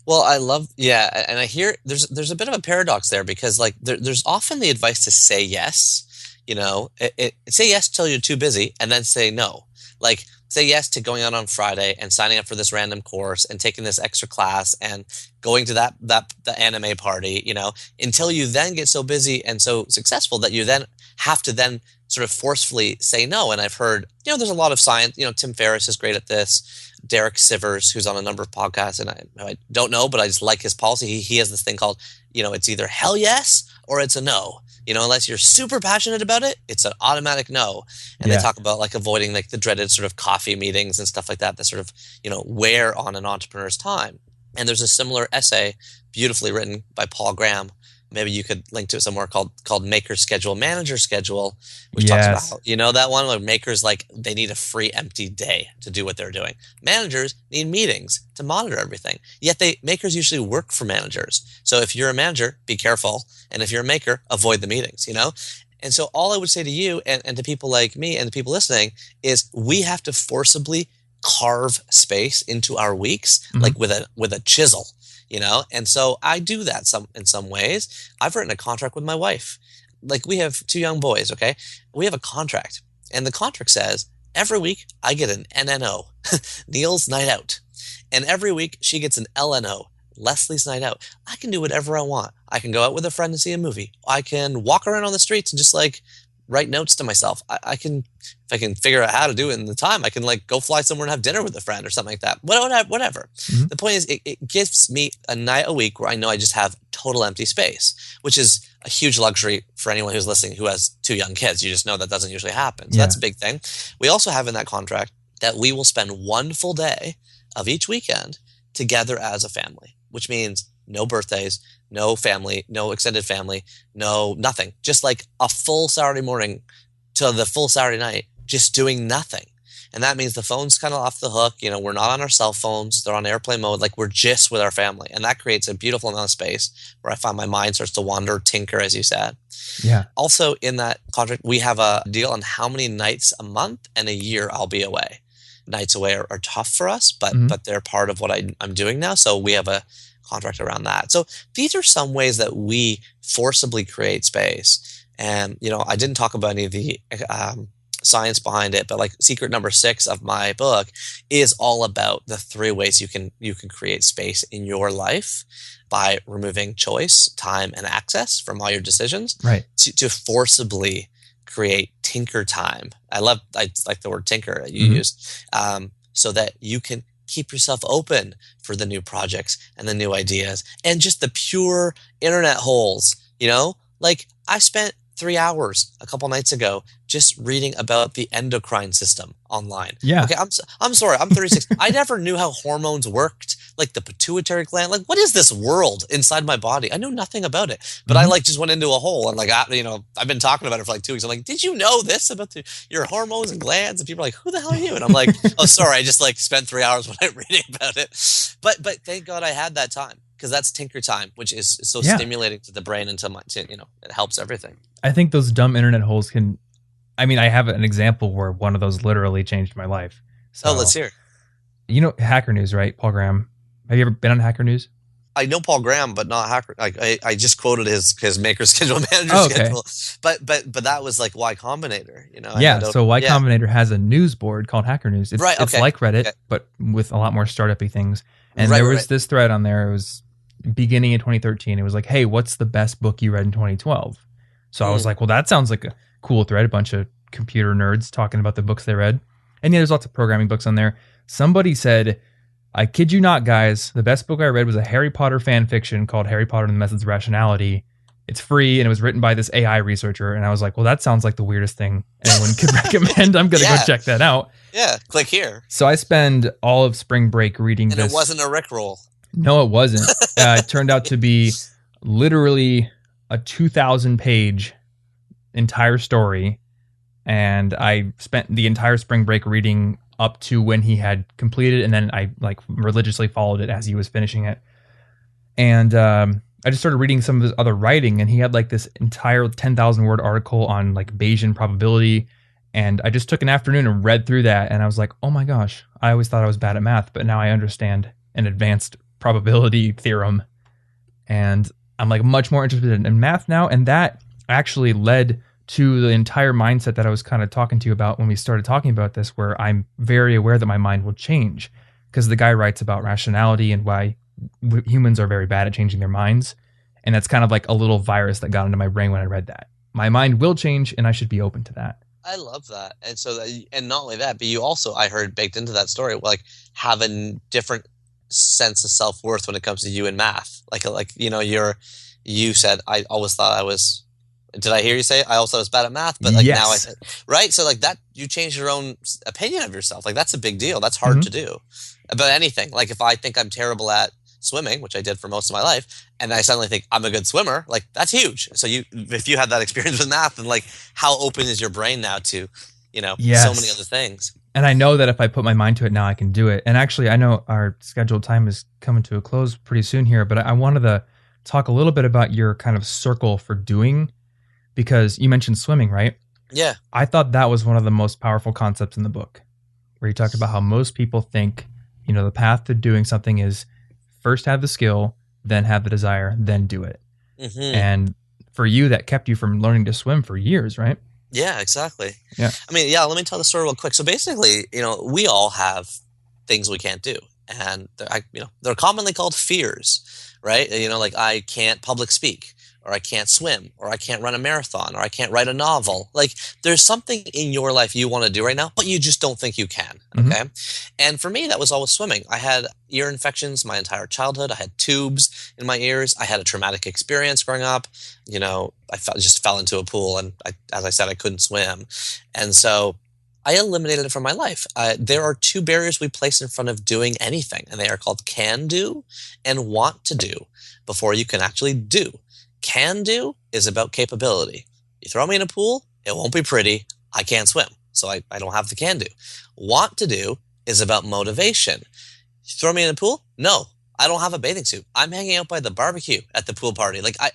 Speaker 2: Well, I love, and I hear there's a bit of a paradox there, because like there's often the advice to say yes, say yes till you're too busy, and then say no. Like, say yes to going out on Friday and signing up for this random course and taking this extra class and going to the anime party, until you then get so busy and so successful that you then have to then sort of forcefully say no. And I've heard, there's a lot of science, Tim Ferriss is great at this. Derek Sivers, who's on a number of podcasts, and I don't know, but I just like his policy. He has this thing called, it's either hell yes or it's a no. Unless you're super passionate about it, it's an automatic no. And they talk about like avoiding like the dreaded sort of coffee meetings and stuff like that sort of, wear on an entrepreneur's time. And there's a similar essay, beautifully written by Paul Graham. Maybe you could link to it somewhere, called Maker Schedule, Manager Schedule, which talks about, that one where makers, like, they need a free empty day to do what they're doing. Managers need meetings to monitor everything. Yet makers usually work for managers. So if you're a manager, be careful. And if you're a maker, avoid the meetings, And so all I would say to you and to people like me and the people listening is we have to forcibly carve space into our weeks, like with a chisel. And so I do that in some ways. I've written a contract with my wife. Like, we have 2 young boys, okay? We have a contract. And the contract says, every week I get an NNO, Neil's Night Out. And every week she gets an LNO, Leslie's Night Out. I can do whatever I want. I can go out with a friend and see a movie. I can walk around on the streets and just like write notes to myself. I can, if I can figure out how to do it in the time, I can like go fly somewhere and have dinner with a friend or something like that. Whatever. The point is, it gives me a night a week where I know I just have total empty space, which is a huge luxury for anyone who's listening who has 2 young kids. You just know that doesn't usually happen. So that's a big thing. We also have in that contract that we will spend 1 full day of each weekend together as a family, which means no birthdays, no family, no extended family, no nothing. Just like a full Saturday morning to the full Saturday night, just doing nothing. And that means the phone's kind of off the hook. We're not on our cell phones. They're on airplane mode. Like, we're just with our family. And that creates a beautiful amount of space where I find my mind starts to wander, tinker, as you said.
Speaker 1: Yeah.
Speaker 2: Also, in that contract, we have a deal on how many nights a month and a year I'll be away. Nights away are tough for us, but they're part of what I'm doing now. So we have a contract around that. So these are some ways that we forcibly create space. And, I didn't talk about any of the science behind it, but like secret number 6 of my book is all about the 3 ways you can create space in your life by removing choice, time, and access from all your decisions.
Speaker 1: Right.
Speaker 2: To forcibly create tinker time. I like the word tinker that you used, so that you can keep yourself open for the new projects and the new ideas and just the pure internet holes. Like, I spent 3 hours a couple nights ago just reading about the endocrine system online.
Speaker 1: Yeah.
Speaker 2: Okay, I'm sorry, I'm 36. I never knew how hormones worked, like the pituitary gland. Like, what is this world inside my body? I know nothing about it, but I just went into a hole and I've been talking about it for like 2 weeks. I'm like, did you know this about your hormones and glands? And people are like, who the hell are you? And I'm like, oh, sorry, I just spent 3 hours when I'm reading about it. But thank God I had that time, because that's tinker time, which is so stimulating to the brain and to it helps everything.
Speaker 1: I think those dumb internet holes can, I have an example where one of those literally changed my life. So,
Speaker 2: let's hear.
Speaker 1: Hacker News, right? Paul Graham. Have you ever been on Hacker News?
Speaker 2: I know Paul Graham, but not Hacker. Like, I just quoted his Maker Schedule, Manager Schedule. But that was like Y Combinator,
Speaker 1: So Y Combinator has a news board called Hacker News. It's like Reddit, but with a lot more startup-y things. And there was this thread on there. It was beginning in 2013. It was like, hey, what's the best book you read in 2012? So I was like, well, that sounds like a cool thread. A bunch of computer nerds talking about the books they read. And there's lots of programming books on there. Somebody said, I kid you not, guys, the best book I read was a Harry Potter fan fiction called Harry Potter and the Methods of Rationality. It's free, and it was written by this AI researcher. And I was like, well, that sounds like the weirdest thing anyone could recommend. I'm going to go check that out.
Speaker 2: Yeah, click here.
Speaker 1: So I spend all of spring break reading this.
Speaker 2: And it wasn't a Rickroll.
Speaker 1: No, it wasn't. It turned out to be literally a 2,000-page entire story, and I spent the entire spring break reading up to when he had completed, and then I religiously followed it as he was finishing it. And I just started reading some of his other writing, and he had like this entire 10,000 word article on like Bayesian probability. And I just took an afternoon and read through that, and I was like, oh my gosh, I always thought I was bad at math, but now I understand an advanced probability theorem. And I'm like much more interested in math now. And that actually led to the entire mindset that I was kind of talking to you about when we started talking about this, where I'm very aware that my mind will change, because the guy writes about rationality and why humans are very bad at changing their minds. And that's kind of like a little virus that got into my brain when I read that. My mind will change, and I should be open to that.
Speaker 2: I love that. And so and not only that, but you also, I heard baked into that story, like have a different sense of self-worth when it comes to you in math. Like, you said, I always thought I was, did I hear you say, I also was bad at math, but like now right? So like that, you change your own opinion of yourself. Like that's a big deal. That's hard to do about anything. Like if I think I'm terrible at swimming, which I did for most of my life, and I suddenly think I'm a good swimmer, like that's huge. So if you had that experience with math, then like how open is your brain now to, so many other things.
Speaker 1: And I know that if I put my mind to it now, I can do it. And actually, I know our scheduled time is coming to a close pretty soon here, but I wanted to talk a little bit about your kind of circle for doing, because you mentioned swimming, right?
Speaker 2: Yeah.
Speaker 1: I thought that was one of the most powerful concepts in the book, where you talked about how most people think, the path to doing something is first have the skill, then have the desire, then do it. Mm-hmm. And for you, that kept you from learning to swim for years, right?
Speaker 2: Yeah, exactly.
Speaker 1: Yeah.
Speaker 2: I mean, let me tell the story real quick. So basically, we all have things we can't do. And they're commonly called fears, right? Like I can't public speak, or I can't swim, or I can't run a marathon, or I can't write a novel. Like there's something in your life you want to do right now, but you just don't think you can. Okay. And for me, that was always swimming. I had ear infections my entire childhood. I had tubes in my ears. I had a traumatic experience growing up. I just fell into a pool, and as I said, I couldn't swim. And so I eliminated it from my life. There are two barriers we place in front of doing anything, and they are called can do and want to do before you can actually do. Can do is about capability. You throw me in a pool, it won't be pretty. I can't swim, so I don't have the can do. Want to do is about motivation. You throw me in a pool? No, I don't have a bathing suit. I'm hanging out by the barbecue at the pool party. Like I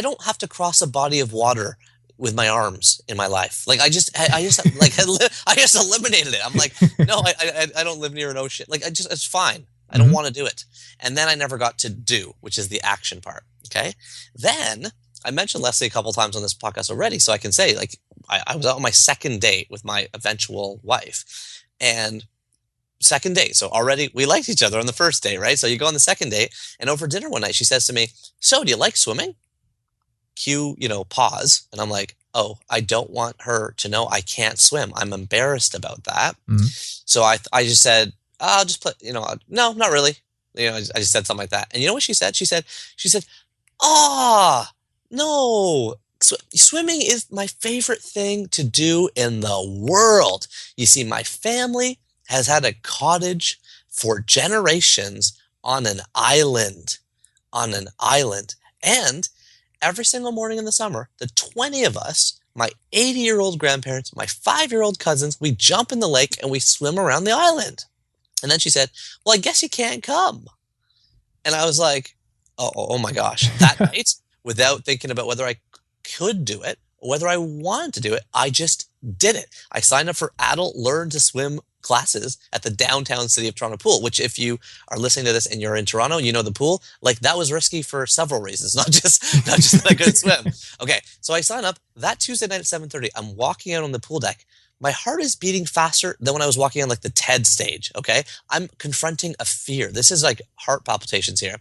Speaker 2: don't have to cross a body of water with my arms in my life. Like I just eliminated it. I'm like, no, I don't live near an ocean. Like it's fine. I don't want to do it. And then I never got to do, which is the action part. Okay. Then I mentioned Leslie a couple times on this podcast already. So I can say, like, I was out on my second date with my eventual wife, and second date. So already we liked each other on the first date, right? So you go on the second date, and over dinner one night, she says to me, so do you like swimming? Cue, pause. And I'm like, oh, I don't want her to know I can't swim. I'm embarrassed about that. So I just said, I'll just play, no, not really. I just said something like that. And you know what she said? She said, no, swimming is my favorite thing to do in the world. You see, my family has had a cottage for generations on an island. And every single morning in the summer, the 20 of us, my 80-year-old grandparents, my 5-year-old cousins, we jump in the lake and we swim around the island. And then she said, well, I guess you can't come. And I was like, oh my gosh. That night, without thinking about whether I could do it or whether I wanted to do it, I just did it. I signed up for adult learn to swim classes at the downtown city of Toronto pool, which if you are listening to this and you're in Toronto, the pool, like that was risky for several reasons, not just that I couldn't swim. Okay, so I signed up that Tuesday night at 7:30. I'm walking out on the pool deck. My heart is beating faster than when I was walking on like the TED stage, okay? I'm confronting a fear. This is like heart palpitations here.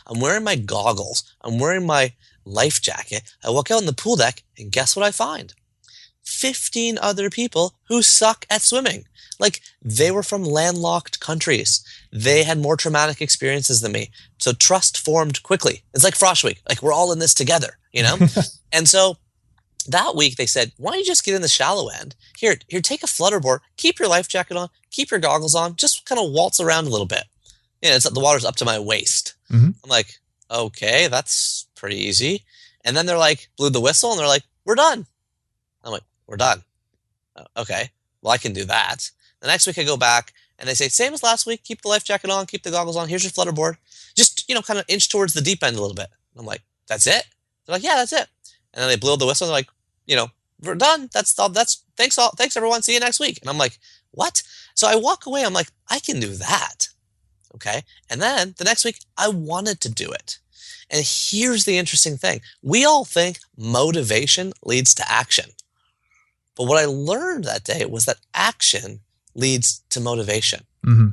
Speaker 2: I'm wearing my goggles. I'm wearing my life jacket. I walk out on the pool deck, and guess what I find? 15 other people who suck at swimming. Like, they were from landlocked countries. They had more traumatic experiences than me. So trust formed quickly. It's like Frosh Week. Like, we're all in this together, And so that week they said, why don't you just get in the shallow end? Here, take a flutterboard, keep your life jacket on, keep your goggles on, just kind of waltz around a little bit. The water's up to my waist. I'm like, okay, that's pretty easy. And then they're like, blew the whistle, and they're like, we're done. I'm like, we're done. Okay, well, I can do that. The next week I go back, and they say, same as last week, keep the life jacket on, keep the goggles on, here's your flutterboard. Just, kind of inch towards the deep end a little bit. I'm like, that's it? They're like, yeah, that's it. And then they blew the whistle and they're like, we're done. That's all. Thanks everyone. See you next week. And I'm like, what? So I walk away. I'm like, I can do that. Okay. And then the next week I wanted to do it. And here's the interesting thing. We all think motivation leads to action. But what I learned that day was that action leads to motivation.
Speaker 1: Mm-hmm.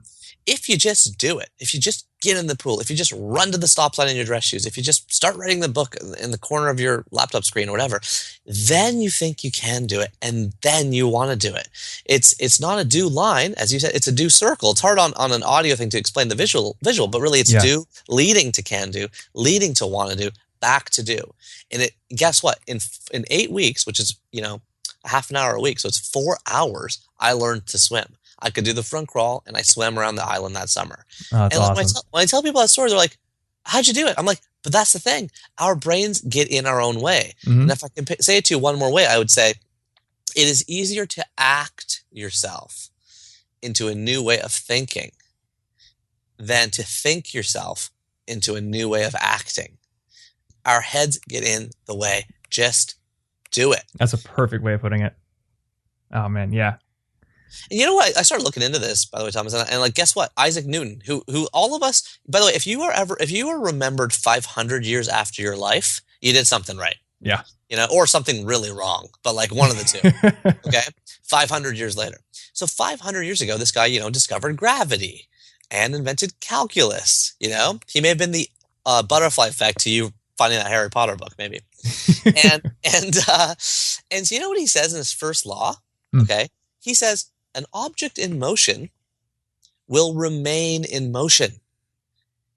Speaker 2: If you just do it, if you just get in the pool, if you just run to the stop sign in your dress shoes, if you just start writing the book in the corner of your laptop screen or whatever, then you think you can do it, and then you want to do it. It's not a do line, as you said, it's a do circle. It's hard on an audio thing to explain the visual, but really it's do leading to can do, leading to want to do, back to do. And guess what? In 8 weeks, which is, a half an hour a week, so it's 4 hours, I learned to swim. I could do the front crawl, and I swam around the island that summer.
Speaker 1: Oh, that's
Speaker 2: and
Speaker 1: awesome.
Speaker 2: when I tell people that story, they're like, how'd you do it? I'm like, but that's the thing. Our brains get in our own way.
Speaker 1: Mm-hmm.
Speaker 2: And if I can say it to you one more way, I would say it is easier to act yourself into a new way of thinking than to think yourself into a new way of acting. Our heads get in the way. Just do it.
Speaker 1: That's a perfect way of putting it. Oh, man, yeah.
Speaker 2: And you know what? I started looking into this, by the way, Thomas, and like, guess what? Isaac Newton, who all of us, by the way, if you were remembered 500 years after your life, you did something right.
Speaker 1: Yeah.
Speaker 2: Or something really wrong, but like one of the two. Okay. 500 years later. So 500 years ago, this guy, discovered gravity and invented calculus. He may have been the butterfly effect to you finding that Harry Potter book, maybe. and so you know what he says in his first law? Okay. He says, an object in motion will remain in motion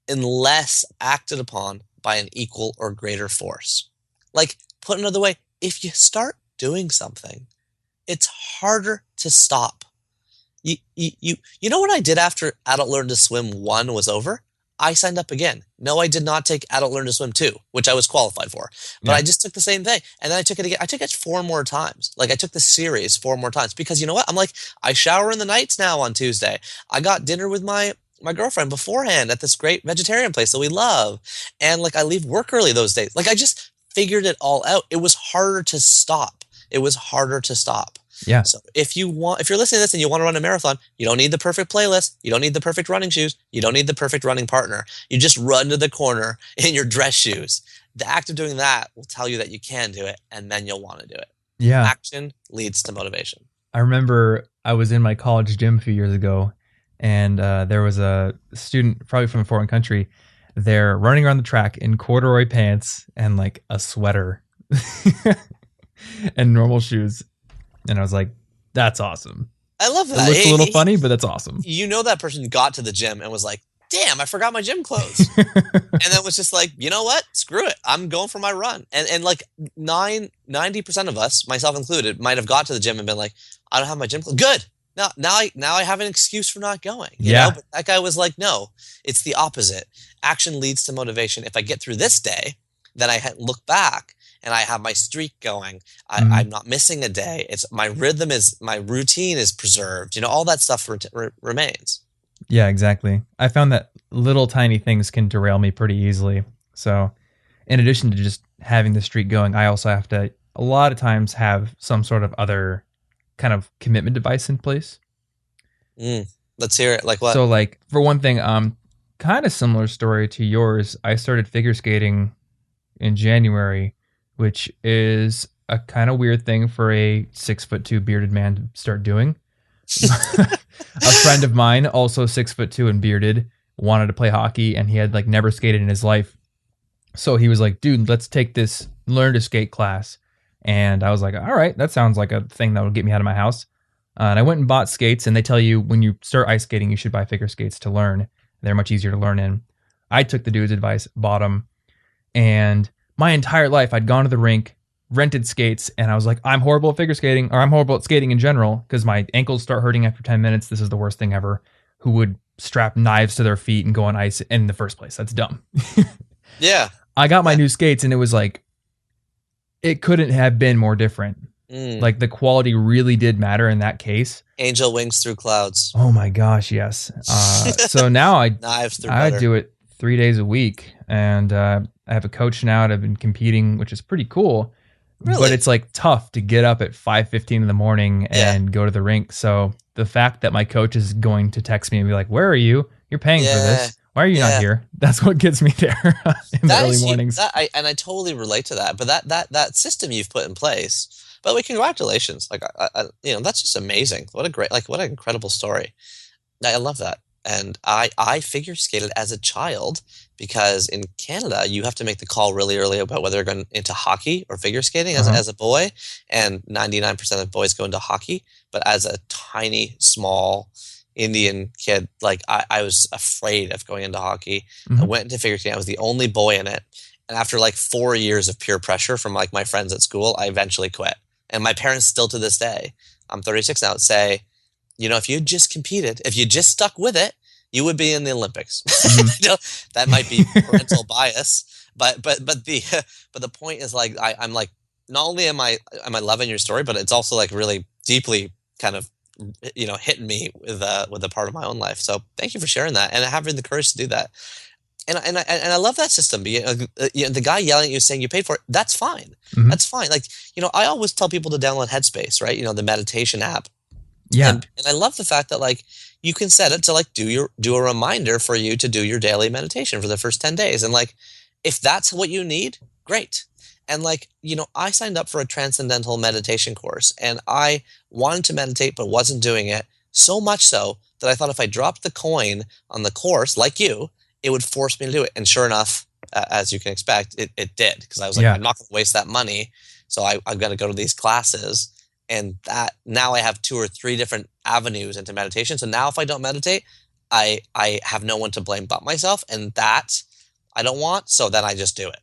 Speaker 2: unless acted upon by an equal or greater force. Like, put another way, if you start doing something, it's harder to stop. You know what I did after Adult Learn to Swim 1 was over? I signed up again. No, I did not take Adult Learn to Swim 2, which I was qualified for. But I just took the same thing. And then I took it again. I took it 4 more times. Like, I took the series 4 more times. Because you know what? I'm like, I shower in the nights now on Tuesday. I got dinner with my girlfriend beforehand at this great vegetarian place that we love. And, like, I leave work early those days. Like, I just figured it all out. It was harder to stop.
Speaker 1: Yeah.
Speaker 2: So if you're listening to this and you want to run a marathon, you don't need the perfect playlist. You don't need the perfect running shoes. You don't need the perfect running partner. You just run to the corner in your dress shoes. The act of doing that will tell you that you can do it, and then you'll want to do it.
Speaker 1: Yeah.
Speaker 2: Action leads to motivation.
Speaker 1: I remember I was in my college gym a few years ago, and there was a student, probably from a foreign country, there running around the track in corduroy pants and like a sweater and normal shoes. And I was like, that's awesome.
Speaker 2: I love that.
Speaker 1: It looks a little funny, but that's awesome.
Speaker 2: That person got to the gym and was like, damn, I forgot my gym clothes. And then was just like, you know what? Screw it. I'm going for my run. And like 90% of us, myself included, might have got to the gym and been like, I don't have my gym clothes. Good. Now I have an excuse for not going. You know? But that guy was like, no, it's the opposite. Action leads to motivation. If I get through this day, then I look back and I have my streak going. I'm not missing a day. It's my routine is preserved. All that stuff remains.
Speaker 1: Yeah, exactly. I found that little tiny things can derail me pretty easily. So in addition to just having the streak going, I also have to, a lot of times, have some sort of other kind of commitment device in place.
Speaker 2: Let's hear it. Like what?
Speaker 1: So like, for one thing, kind of similar story to yours. I started figure skating in January, which is a kind of weird thing for a 6'2" bearded man to start doing. A friend of mine, also 6'2" and bearded, wanted to play hockey, and he had like never skated in his life. So he was like, dude, let's take this learn to skate class. And I was like, all right, that sounds like a thing that would get me out of my house. And I went and bought skates, and they tell you when you start ice skating, you should buy figure skates to learn. They're much easier to learn in. I took the dude's advice, bought them, and my entire life I'd gone to the rink, rented skates, and I was like, I'm horrible at figure skating, or I'm horrible at skating in general, because my ankles start hurting after 10 minutes. This is the worst thing ever. Who would strap knives to their feet and go on ice in the first place? That's dumb.
Speaker 2: Yeah.
Speaker 1: I got my new skates, and it was like, it couldn't have been more different. Like, the quality really did matter in that case.
Speaker 2: Angel wings through clouds.
Speaker 1: Oh my gosh, yes. So now I
Speaker 2: Knives through
Speaker 1: I
Speaker 2: butter.
Speaker 1: do it 3 days a week, and I have a coach now and I've been competing, which is pretty cool.
Speaker 2: Really?
Speaker 1: But it's like tough to get up at 5:15 in the morning and go to the rink. So the fact that my coach is going to text me and be like, "Where are you? You're paying for this. Why are you not here?" That's what gets me there in the early mornings.
Speaker 2: And I totally relate to that. But that system you've put in place. By the way, congratulations! Like, that's just amazing. What an incredible story. I love that. And I figure skated as a child because in Canada, you have to make the call really early about whether you're going into hockey or figure skating as a boy. And 99% of boys go into hockey. But as a tiny, small Indian kid, like I was afraid of going into hockey. I went into figure skating. I was the only boy in it. And after like 4 years of peer pressure from like my friends at school, I eventually quit. And my parents still to this day, I'm 36 now, say, if you just competed, if you just stuck with it, you would be in the Olympics. That might be parental bias, but the point is like I'm like, not only am I loving your story, but it's also like really deeply kind of hitting me with a part of my own life. So thank you for sharing that and having the courage to do that. And I love that system. The guy yelling at you saying you paid for it, that's fine. That's fine. Like, I always tell people to download Headspace, right? The meditation app.
Speaker 1: Yeah.
Speaker 2: And I love the fact that like you can set it to like do a reminder for you to do your daily meditation for the first 10 days. And like, if that's what you need, great. And like, I signed up for a transcendental meditation course and I wanted to meditate, but wasn't doing it, so much so that I thought if I dropped the coin on the course, like you, it would force me to do it. And sure enough, as you can expect, it did. Because I was like, I'm not going to waste that money. So I've got to go to these classes. And that now I have 2 or 3 different avenues into meditation. So now if I don't meditate, I have no one to blame but myself. And that I don't want. So then I just do it.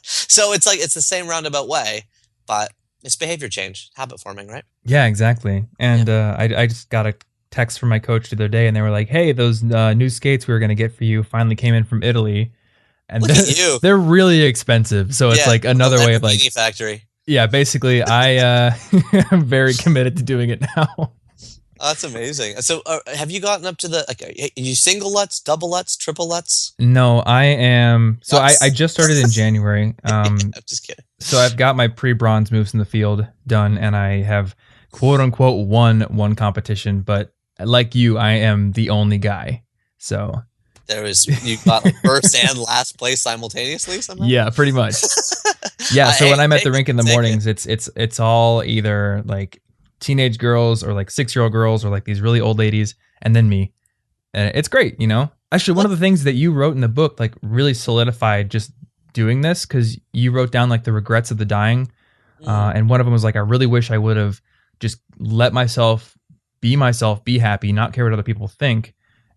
Speaker 2: So it's like, it's the same roundabout way, but it's behavior change, habit forming, right?
Speaker 1: Yeah, exactly. And I just got a text from my coach the other day and they were like, "Hey, those new skates we were going to get for you finally came in from Italy." And they're really expensive. So it's like another way of like
Speaker 2: factory.
Speaker 1: Yeah, basically I am very committed to doing it now.
Speaker 2: Oh, that's amazing. So have you gotten up to are you single Lutz, double Lutz, triple Lutz?
Speaker 1: No, I am. So I just started in January.
Speaker 2: I'm just kidding.
Speaker 1: So I've got my pre-bronze moves in the field done and I have quote unquote won one competition, but like you, I am the only guy. So
Speaker 2: you got first and last place simultaneously somehow?
Speaker 1: Yeah, pretty much. Yeah, so when I'm at the rink in the mornings, it's all either like teenage girls or like 6-year-old girls or like these really old ladies and then me. And it's great, Actually, one of the things that you wrote in the book like really solidified just doing this because you wrote down like the regrets of the dying. And one of them was like, I really wish I would have just let myself, be happy, not care what other people think.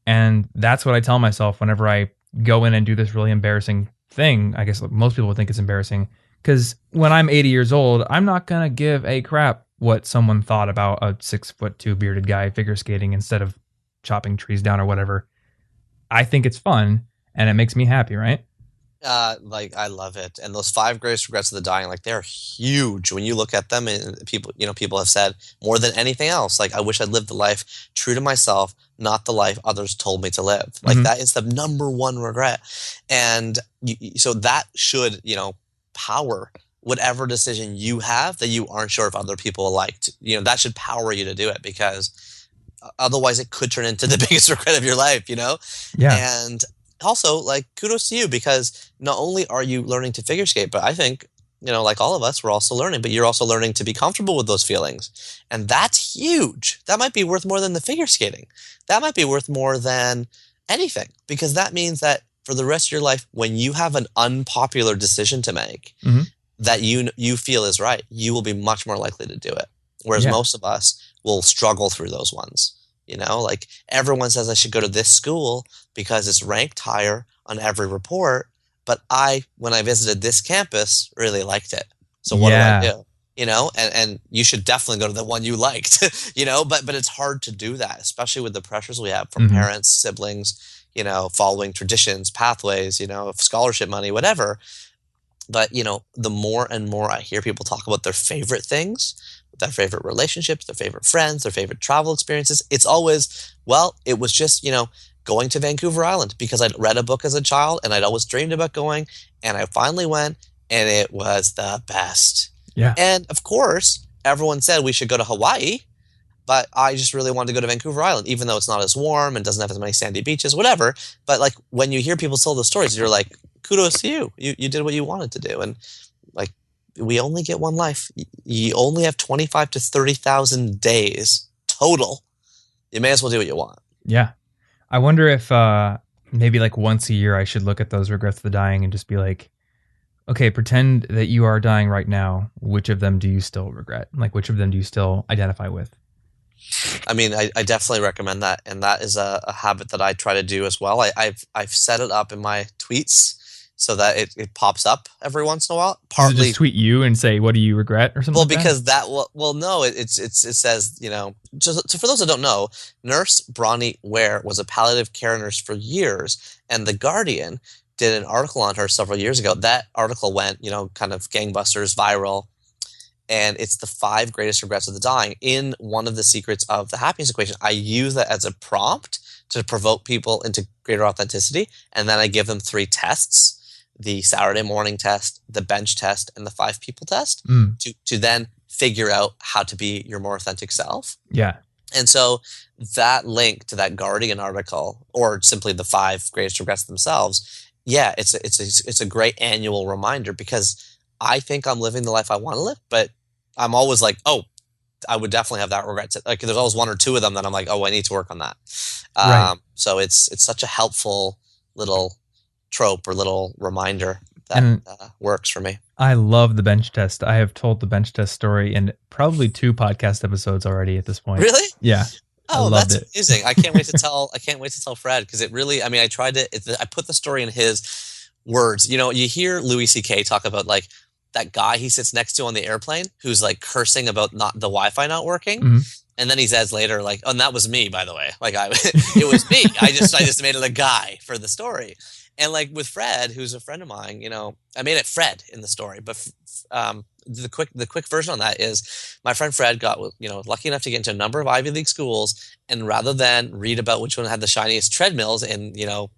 Speaker 1: And that's what I tell myself whenever I go in and do this really embarrassing thing. I guess most people would think it's embarrassing because when I'm 80 years old, I'm not going to give a crap what someone thought about a 6'2" bearded guy figure skating instead of chopping trees down or whatever. I think it's fun and it makes me happy, right?
Speaker 2: I love it. And those 5 greatest regrets of the dying, like they're huge when you look at them. And people have said more than anything else, like I wish I'd lived the life true to myself, not the life others told me to live. Like that is the number one regret. And so that should, power whatever decision you have that you aren't sure if other people liked. That should power you to do it because otherwise it could turn into the biggest regret of your life,
Speaker 1: Yeah.
Speaker 2: And also, like, kudos to you because not only are you learning to figure skate, but I think, like all of us, we're also learning, but you're also learning to be comfortable with those feelings. And that's huge. That might be worth more than the figure skating. That might be worth more than anything because that means that for the rest of your life, when you have an unpopular decision to make that you feel is right, you will be much more likely to do it. Whereas most of us will struggle through those ones. Like everyone says I should go to this school because it's ranked higher on every report. But when I visited this campus, really liked it. So what do I do? And you should definitely go to the one you liked, but it's hard to do that, especially with the pressures we have from parents, siblings, following traditions, pathways, scholarship money, whatever. But, the more and more I hear people talk about their favorite things, their favorite relationships, their favorite friends, their favorite travel experiences, it's always, well, it was just, going to Vancouver Island because I'd read a book as a child and I'd always dreamed about going. And I finally went, and it was the best.
Speaker 1: Yeah.
Speaker 2: And of course, everyone said we should go to Hawaii, but I just really wanted to go to Vancouver Island, even though it's not as warm and doesn't have as many sandy beaches, whatever. But like when you hear people tell those stories, you're like, kudos to you. You did what you wanted to do. And like, we only get one life. You only have 25 to 30,000 days total. You may as well do what you want.
Speaker 1: Yeah. I wonder if maybe like once a year I should look at those regrets of the dying and just be like, okay, pretend that you are dying right now. Which of them do you still regret? Like, which of them do you still identify with?
Speaker 2: I mean, I definitely recommend that. And that is a habit that I try to do as well. I've set it up in my tweets so that it pops up every once in a while.
Speaker 1: Partly just tweet you and say, what do you regret or something?
Speaker 2: Well,
Speaker 1: like
Speaker 2: because no, it says, you know, so for those that don't know, Nurse Bronnie Ware was a palliative care nurse for years, and The Guardian did an article on her several years ago. That article went, you know, kind of gangbusters, viral, and it's the 5 greatest regrets of the dying. In one of the secrets of the happiness equation, I use that as a prompt to provoke people into greater authenticity, and then I give them 3 tests. The Saturday morning test, the bench test, and the 5 people test to then figure out how to be your more authentic self.
Speaker 1: Yeah.
Speaker 2: And so that link to that Guardian article, or simply the 5 greatest regrets themselves, yeah, it's a great annual reminder, because I think I'm living the life I want to live, but I'm always like, oh, I would definitely have that regret. Like there's always 1 or 2 of them that I'm like, oh, I need to work on that.
Speaker 1: Right.
Speaker 2: So it's such a helpful little trope or little reminder that works for me.
Speaker 1: I love the bench test. I have told the bench test story in probably 2 podcast episodes already at this point.
Speaker 2: Really?
Speaker 1: Yeah.
Speaker 2: Oh, that's amazing. I can't wait to tell Fred, because it really, I mean, I put the story in his words. You know, you hear Louis C.K. talk about like that guy he sits next to on the airplane who's like cursing about the Wi-Fi not working. Mm-hmm. And then he says later, like, oh, and that was me, by the way. Like it was me. I just made it a guy for the story. And like with Fred, who's a friend of mine, you know, I made it Fred in the story, but the quick version on that is my friend Fred got, you know, lucky enough to get into a number of Ivy League schools, and rather than read about which one had the shiniest treadmills in, you know,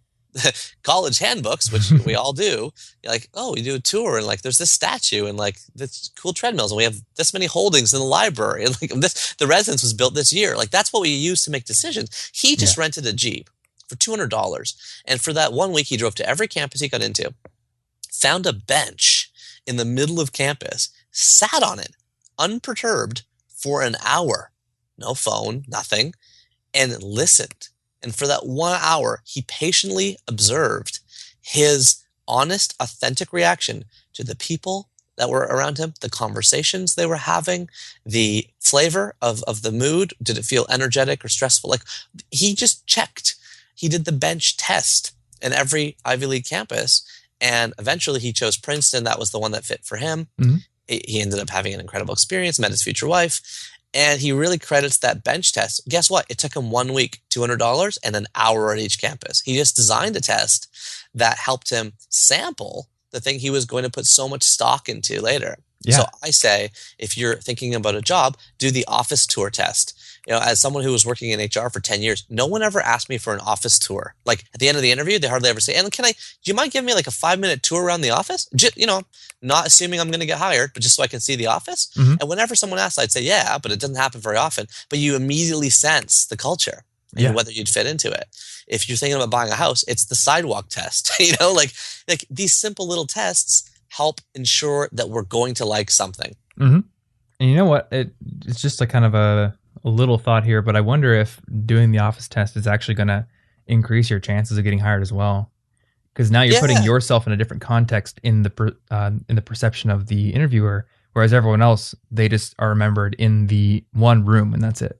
Speaker 2: college handbooks, which we all do, you're like, oh, we do a tour, and like there's this statue and like this cool treadmills, and we have this many holdings in the library, and like the residence was built this year. Like that's what we use to make decisions. He just rented a Jeep for $200. And for that 1 week, he drove to every campus he got into, found a bench in the middle of campus, sat on it, unperturbed, for an hour. No phone, nothing, and listened. And for that 1 hour, he patiently observed his honest, authentic reaction to the people that were around him, the conversations they were having, the flavor of the mood. Did it feel energetic or stressful? Like he just checked. He did the bench test in every Ivy League campus, and eventually he chose Princeton. That was the one that fit for him. Mm-hmm. He ended up having an incredible experience, met his future wife, and he really credits that bench test. Guess what? It took him 1 week, $200, and an hour at each campus. He just designed a test that helped him sample the thing he was going to put so much stock into later. Yeah. So I say, if you're thinking about a job, do the office tour test. You know, as someone who was working in HR for 10 years, no one ever asked me for an office tour. Like at the end of the interview, they hardly ever say, and do you mind giving me like a 5-minute tour around the office? Just, you know, not assuming I'm going to get hired, but just so I can see the office. Mm-hmm. And whenever someone asks, I'd say, yeah, but it doesn't happen very often. But you immediately sense the culture and whether you'd fit into it. If you're thinking about buying a house, it's the sidewalk test. You know, like these simple little tests help ensure that we're going to like something.
Speaker 1: Mm-hmm. And you know what? It's just a kind of a little thought here, but I wonder if doing the office test is actually going to increase your chances of getting hired as well. Because now you're putting yourself in a different context in the perception of the interviewer, whereas everyone else, they just are remembered in the one room and that's it.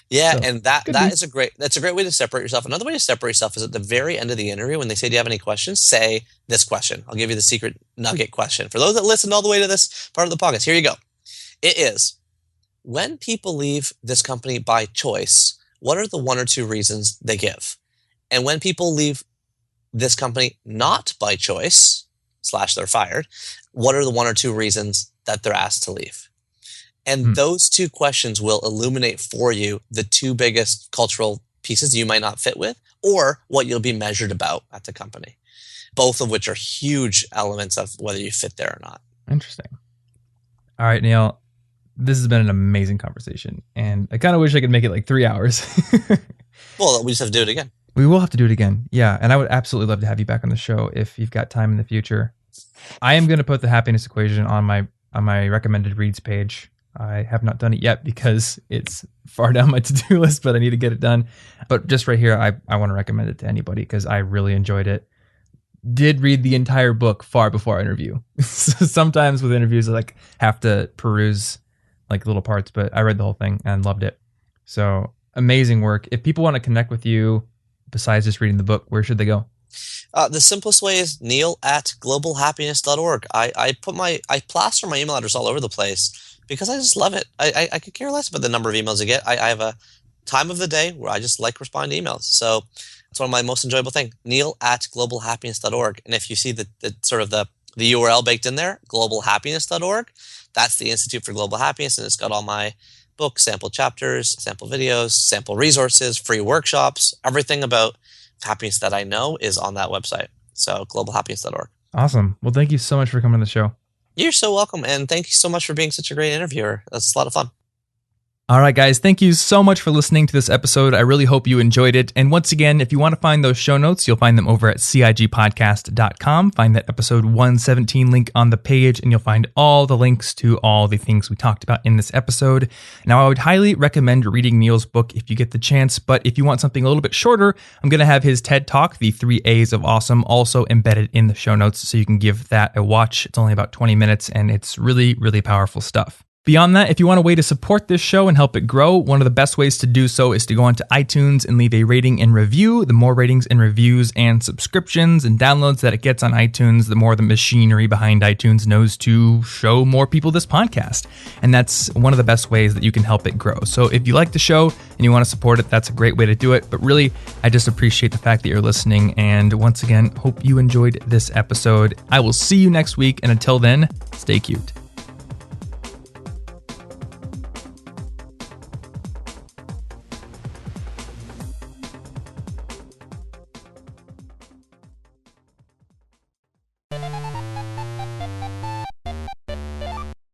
Speaker 2: Yeah, so, and that's a great way to separate yourself. Another way to separate yourself is at the very end of the interview when they say, do you have any questions? Say this question. I'll give you the secret nugget question. For those that listened all the way to this part of the podcast, here you go. It is, when people leave this company by choice, what are the 1 or 2 reasons they give? And when people leave this company not by choice, / they're fired, what are the 1 or 2 reasons that they're asked to leave? And those 2 questions will illuminate for you the 2 biggest cultural pieces you might not fit with, or what you'll be measured about at the company, both of which are huge elements of whether you fit there or not.
Speaker 1: Interesting. All right, Neil, this has been an amazing conversation, and I kind of wish I could make it like 3 hours.
Speaker 2: Well, we just have to do it again.
Speaker 1: We will have to do it again. Yeah. And I would absolutely love to have you back on the show if you've got time in the future. I am going to put the happiness equation on my recommended reads page. I have not done it yet because it's far down my to-do list, but I need to get it done. But just right here, I want to recommend it to anybody because I really enjoyed it. Did read the entire book far before our interview. So sometimes with interviews, I like have to peruse like little parts, but I read the whole thing and loved it. So amazing work. If people want to connect with you, besides just reading the book, where should they go?
Speaker 2: The simplest way is neil@globalhappiness.org. I plaster my email address all over the place because I just love it. I could care less about the number of emails I get. I have a time of the day where I just like responding to emails. So it's one of my most enjoyable things, neil@globalhappiness.org. And if you see the URL baked in there, globalhappiness.org, that's the Institute for Global Happiness, and it's got all my books, sample chapters, sample videos, sample resources, free workshops, everything about happiness that I know is on that website. So globalhappiness.org.
Speaker 1: Awesome. Well, thank you so much for coming on the show.
Speaker 2: You're so welcome. And thank you so much for being such a great interviewer. That's a lot of fun.
Speaker 1: All right, guys, thank you so much for listening to this episode. I really hope you enjoyed it. And once again, if you want to find those show notes, you'll find them over at cigpodcast.com. Find that episode 117 link on the page, and you'll find all the links to all the things we talked about in this episode. Now, I would highly recommend reading Neil's book if you get the chance, but if you want something a little bit shorter, I'm going to have his TED Talk, The 3 A's of Awesome, also embedded in the show notes, so you can give that a watch. It's only about 20 minutes, and it's really, really powerful stuff. Beyond that, if you want a way to support this show and help it grow, one of the best ways to do so is to go onto iTunes and leave a rating and review. The more ratings and reviews and subscriptions and downloads that it gets on iTunes, the more the machinery behind iTunes knows to show more people this podcast. And that's one of the best ways that you can help it grow. So if you like the show and you want to support it, that's a great way to do it. But really, I just appreciate the fact that you're listening. And once again, hope you enjoyed this episode. I will see you next week. And until then, stay cute.